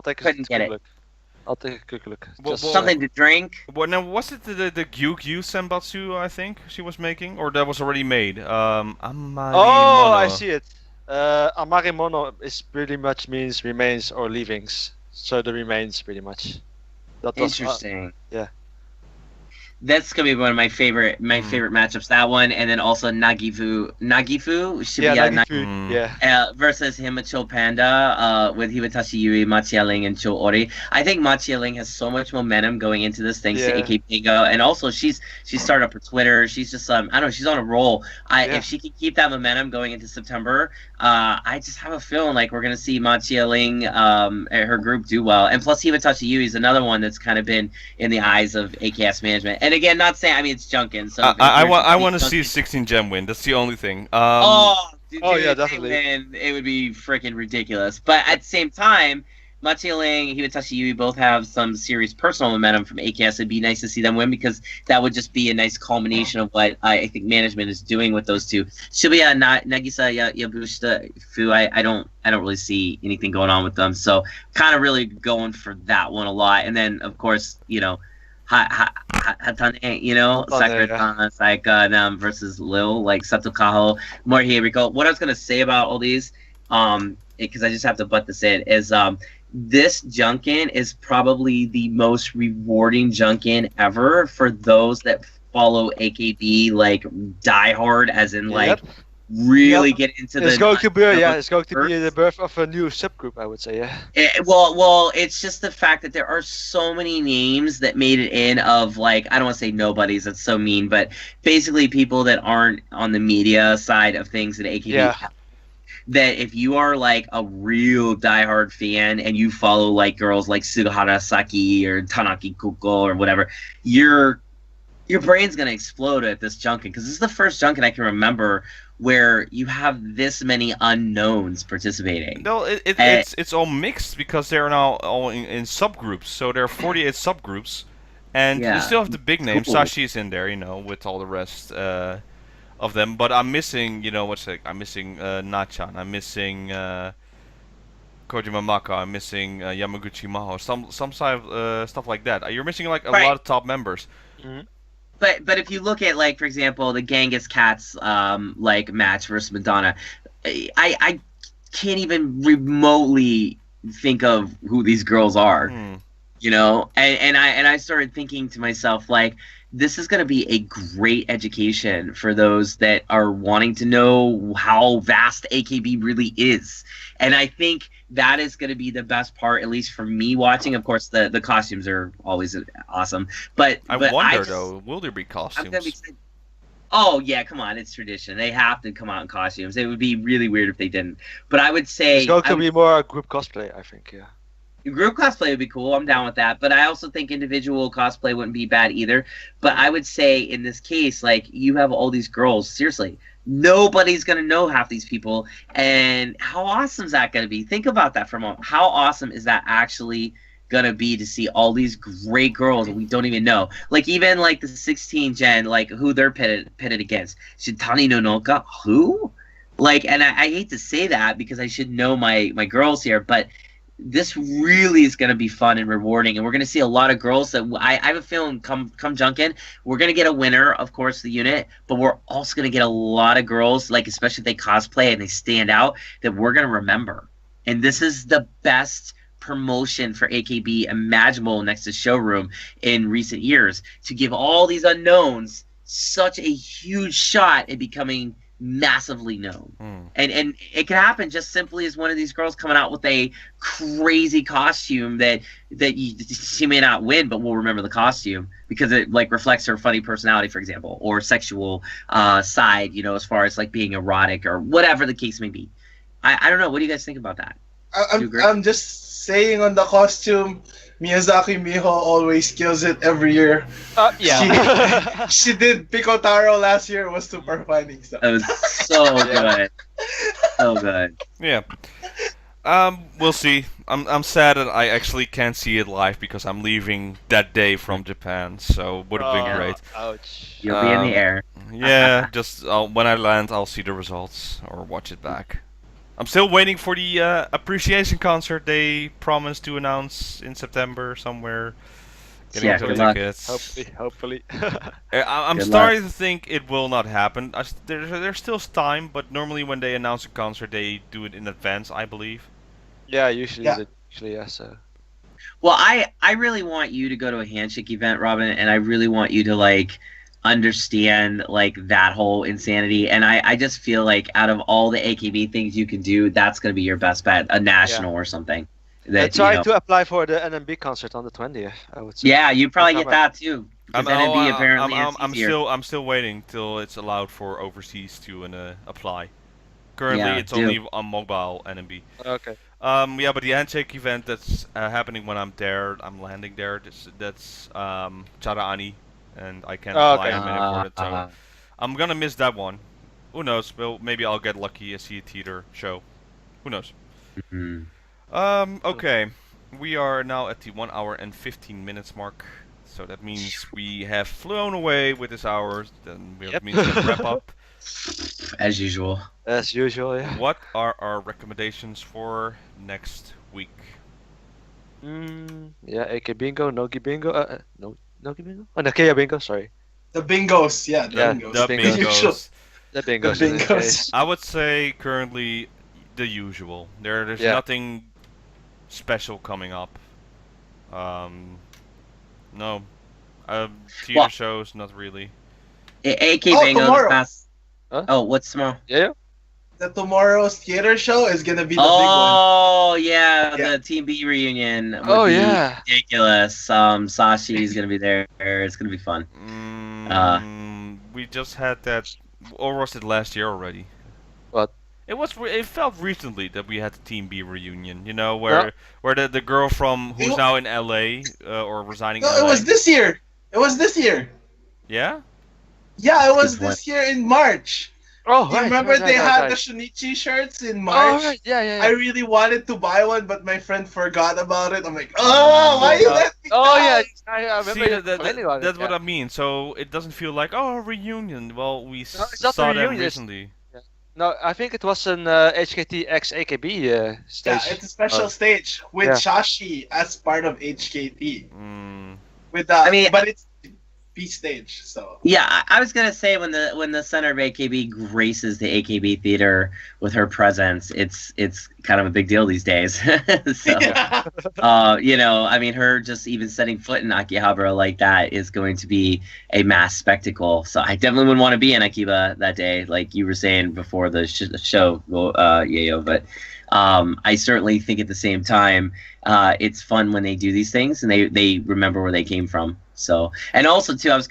take a couldn't get quick it. look. I'll take a quick look. Well, Just well- Something to drink? Well, now was it the Gyugyu Senbatsu? I think she was making, or that was already made. Amarimono. Oh, I see it. Amarimono is pretty much means remains or leavings. So the remains pretty much. That was, Interesting. yeah. That's gonna be one of my favorite matchups. That one, and then also Nagifu Shibuya Nagifu, Mm. yeah. versus Himacho Panda with Hibatashi Yui, Machia Ling, and Chuo Dori. I think Machia Ling has so much momentum going into this thanks to Yeah. AKB Go, and also she started up her Twitter. She's just I don't know, she's on a roll. Yeah. If she can keep that momentum going into September, I just have a feeling like we're gonna see Machia Ling and her group do well. And plus Hibatashi Yui is another one that's kind of been in the eyes of AKS management. And again, not saying, I mean, it's Junkin, so if I you're want to see Junkin- 16 Gem win. That's the only thing. Oh, dude, Oh, if yeah, they definitely. win, it would be freaking ridiculous. But at the same time, Machia Ling, Hibatashi Yui both have some serious personal momentum from AKS. It'd be nice to see them win because that would just be a nice culmination of what I think management is doing with those two. Shibuya, Nagisa, Yabushita, Fu, I don't really see anything going on with them. So kind of really going for that one a lot. And then, of course, you know, Hatane, you know, Hatane, Sakura like versus Lil, like Sato Kaho, Morihei Riko. What I was gonna say about all these, because I just have to butt this in, is this Junkin is probably the most rewarding Junkin ever for those that follow AKB like diehard, as in like Yep. really get into It's the. going to be it's going to be birth. the birth of a new subgroup, I would say. Yeah. Well, it's just the fact that there are so many names that made it in of like, I don't want to say nobodies, that's so mean, but basically people that aren't on the media side of things at AKB. Yeah. That if you are like a real diehard fan and you follow like girls like Sugahara Saki or Tanaki Kuko or whatever, your brain's gonna explode at this Junkin, because this is the first Junkin I can remember where you have this many unknowns participating. No, it's all mixed because they're now all in subgroups. So there are 48 subgroups, and you Yeah. still have the big names. Cool. Sashi's in there, you know, with all the rest of them. But I'm missing, you know, I'm missing Nachan. I'm missing Kojima Maka. I'm missing Yamaguchi Maho. Some side stuff like that. You're missing like a Right. lot of top members. But if you look at, like, for example, the Genghis Cats like match versus Madonna, I can't even remotely think of who these girls are. Hmm. You know, and I started thinking to myself, like, this is going to be a great education for those that are wanting to know how vast AKB really is. And I think that is going to be the best part, at least for me watching. Of course, the costumes are always awesome. But I but wonder just- though, will there be I'm gonna be costumes? excited. Oh yeah, come on, it's tradition. They have to come out in costumes. It would be really weird if they didn't. But I would say It's going to be more a group cosplay, I think. Yeah. group cosplay would be cool. I'm down with that. But I also think individual cosplay wouldn't be bad either. But I would say in this case, like, you have all these girls. Seriously, nobody's gonna know half these people. And how awesome is that gonna be? Think about that for a moment. How awesome is that actually gonna be to see all these great girls that we don't even know? Like, even like the 16 gen, like, who they're pitted against. Shitani no Noka, who? Like, and I hate to say that because I should know my girls here, but this really is going to be fun and rewarding, and we're going to see a lot of girls that I have a feeling come Junkin, we're going to get a winner, of course, the unit, but we're also going to get a lot of girls, like especially if they cosplay and they stand out, that we're going to remember. And this is the best promotion for AKB imaginable next to Showroom in recent years, to give all these unknowns such a huge shot at becoming massively known. And it can happen just simply as one of these girls coming out with a crazy costume that she may not win, but we'll remember the costume because it like reflects her funny personality, for example, or sexual side, you know, as far as like being erotic or whatever the case may be. I don't know. What do you guys think about that? I'm just saying on the costume, Miyazaki Miho always kills it every year. Yeah. She did Picotaro last year. It was super funny. So. That was so good. So good. Yeah. We'll see. I'm sad that I actually can't see it live because I'm leaving that day from Japan. So it would have been great. Ouch. You'll be in the air. Yeah, just when I land, I'll see the results or watch it back. I'm still waiting for the appreciation concert they promised to announce in September somewhere. Getting Yeah, some good luck. tickets. Hopefully. I'm Good starting to think it will not happen. There's still time, but normally when they announce a concert, they do it in advance, I believe. Yeah, usually, Yeah. so. Well, I really want you to go to a handshake event, Robin, and I really want you to like understand like that whole insanity. And I just feel like out of all the AKB things you can do, that's gonna be your best bet, a national or something. I tried to apply for the NMB concert on the 20th, I would say. Yeah, you probably get that too. Because NMB apparently is easier. I'm still waiting till it's allowed for overseas to apply. Currently, Yeah, it's only on mobile NMB. Okay. Yeah, but the handshake event that's happening when I'm there, I'm landing there. That's Charaani, and I can't apply in a minute for it. So I'm gonna miss that one. Who knows? Well, maybe I'll get lucky and see a theater show. Who knows? Okay, we are now at the 1 hour and 15 minutes mark. So that means we have flown away with this hour. Then that means we can wrap up. As usual. As usual, yeah. What are our recommendations for next week? Yeah, AK Bingo, Nogi Bingo, no, Nogi Bingo? Oh, Nakia Bingo, sorry. The bingos, yeah, the bingos. The bingos. The Bingos. The in this bingos. case. I would say currently the usual. There's nothing special coming up. No. Theater shows, not really. AK Bingo tomorrow. past. Huh? Oh, what's tomorrow? Yeah. The tomorrow's theater show is gonna be the Oh yeah, Yeah. the Team B reunion. Would Oh, be yeah. ridiculous. Sashi is gonna be there. It's gonna be fun. We just had that, or was it last year already? What? It felt recently that we had the Team B reunion. You know, where the girl from who's now in LA or resigning. big one. in No, LA. it was this year. It was this year. Yeah. Yeah, it was Good this year in March. Oh, Do you remember they had the Shunichi shirts in March? Oh, right. Yeah. I really wanted to buy one, but my friend forgot about it. I'm like, oh, why you let me Oh, down? yeah. I remember See, you complaining about it, that's what yeah. I mean. So it doesn't feel like a reunion. Well, we No, it's not a saw them reunion, it's- recently. No, I think it was an HKT x AKB stage. Yeah, it's a special stage with Shashi as part of HKT. With but it's B stage, so Yeah, I was gonna say when the center of AKB graces the AKB theater with her presence, it's kind of a big deal these days. So, you know, I mean, her just even setting foot in Akihabara like that is going to be a mass spectacle. So I definitely would want to be in Akiba that day, like you were saying before the show, Yayo. But I certainly think at the same time, it's fun when they do these things and they remember where they came from. So, and also too, I was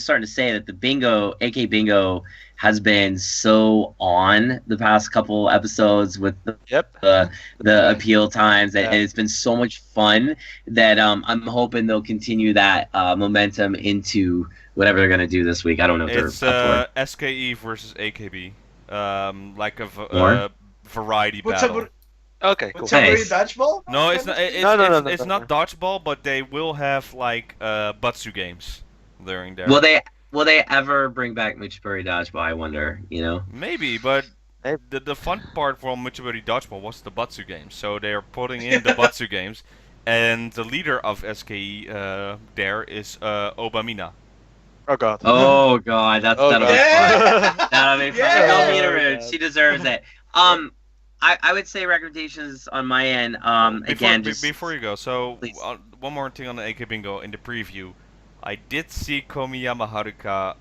starting to say that the bingo, AK Bingo, has been so on the past couple episodes with the appeal times, and it's been so much fun that I'm hoping they'll continue that momentum into whatever they're gonna do this week. I don't know if It's they're up for it. SKE versus AKB, like a variety battle. Okay, cool. With Saburi Nice. Dodgeball? No, it's not. It's not dodgeball, but they will have like Batsu games during there. Will they ever bring back Muchipuri Dodgeball? I wonder. You know. Maybe, but the fun part for Michiburi Dodgeball was the Batsu games. So they are putting in the Batsu games, and the leader of SKE there is Obamina. Oh god. Oh god, that'll be fun. Yeah. That'll be fun. Yeah. Don't be in a Oh, rude. God. She deserves it. I would say recommendations on my end. Before you go, so Please. one more thing on the AK Bingo in the preview, I did see Komiyama Haruka.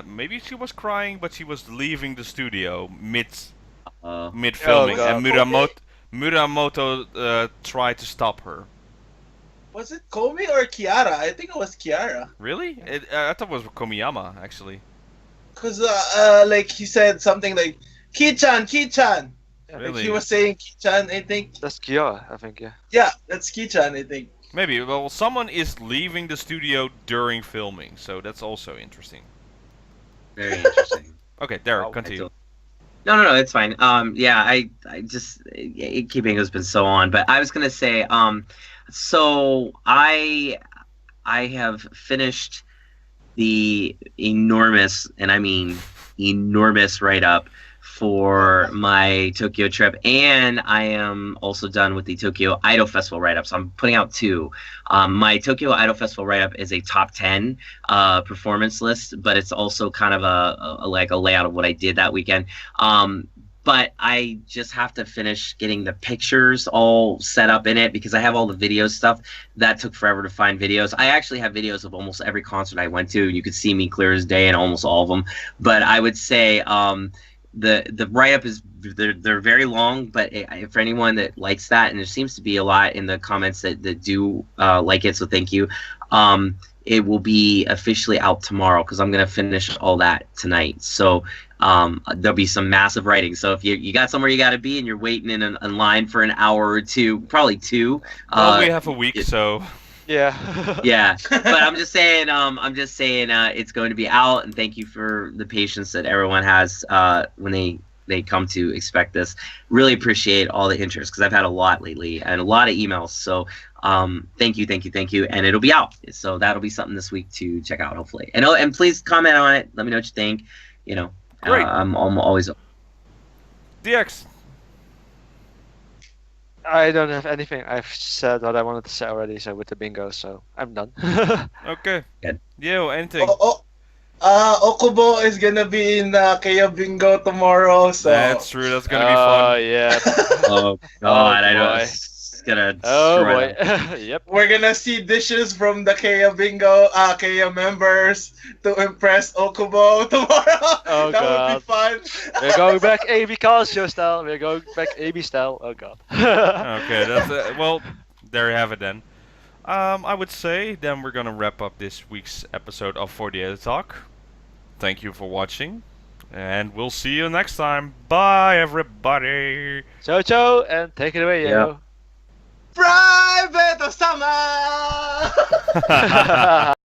Maybe she was crying, but she was leaving the studio mid filming, God. and Muramoto tried to stop her. Was it Komi or Kiara? I think it was Kiara. Really? I thought it was Komiyama actually. Cause like he said something like Ki-chan, Ki-chan. Like Really? he was saying Ki-chan, I think. That's Kiara, I think, yeah. Yeah, that's Ki-chan, I think. Maybe. Well, someone is leaving the studio during filming, so that's also interesting. Very interesting. Okay, Derek, Oh, continue. No, it's fine. Yeah, I just keeping has been so on, but I was gonna say, so I have finished the enormous, and I mean enormous write-up for my Tokyo trip, and I am also done with the Tokyo Idol Festival write-up. So I'm putting out two. My Tokyo Idol Festival write-up is a top 10 performance list, but it's also kind of a layout of what I did that weekend. But I just have to finish getting the pictures all set up in it because I have all the video stuff. That took forever to find videos. I actually have videos of almost every concert I went to. You could see me clear as day in almost all of them. But I would say the write-up is they're very long, but for anyone that likes that, and there seems to be a lot in the comments that do like it, so thank you. It will be officially out tomorrow because I'm gonna finish all that tonight. So there'll be some massive writing. So if you got somewhere you got to be and you're waiting in line for an hour or two, probably two. Well, we have a week, so Yeah. Yeah, but I'm just saying it's going to be out, and thank you for the patience that everyone has when they come to expect this. Really appreciate all the interest because I've had a lot lately and a lot of emails. So thank you, and it'll be out. So that'll be something this week to check out, hopefully. And please comment on it. Let me know what you think. You know, Great. I'm always. DX. I don't have anything. I've said what I wanted to say already, so with the bingo, so I'm done. Okay. Good. Yo, anything? Okubo is gonna be in Kaya Bingo tomorrow, so That's true. That's gonna be fun. Yeah. Oh God, I know boy. it's gonna. Oh destroy boy. them. Yep. we're gonna see dishes from the Kaya Bingo Kaya members to impress Okubo tomorrow. Oh, that God. would be fun. We're going back AB Calcio style. We're going back AB style. Oh god. Okay, that's well. There you have it then. I would say then we're gonna wrap up this week's episode of 48 Talk. Thank you for watching, and we'll see you next time. Bye, everybody. Ciao, and take it away, yo. Private Osama!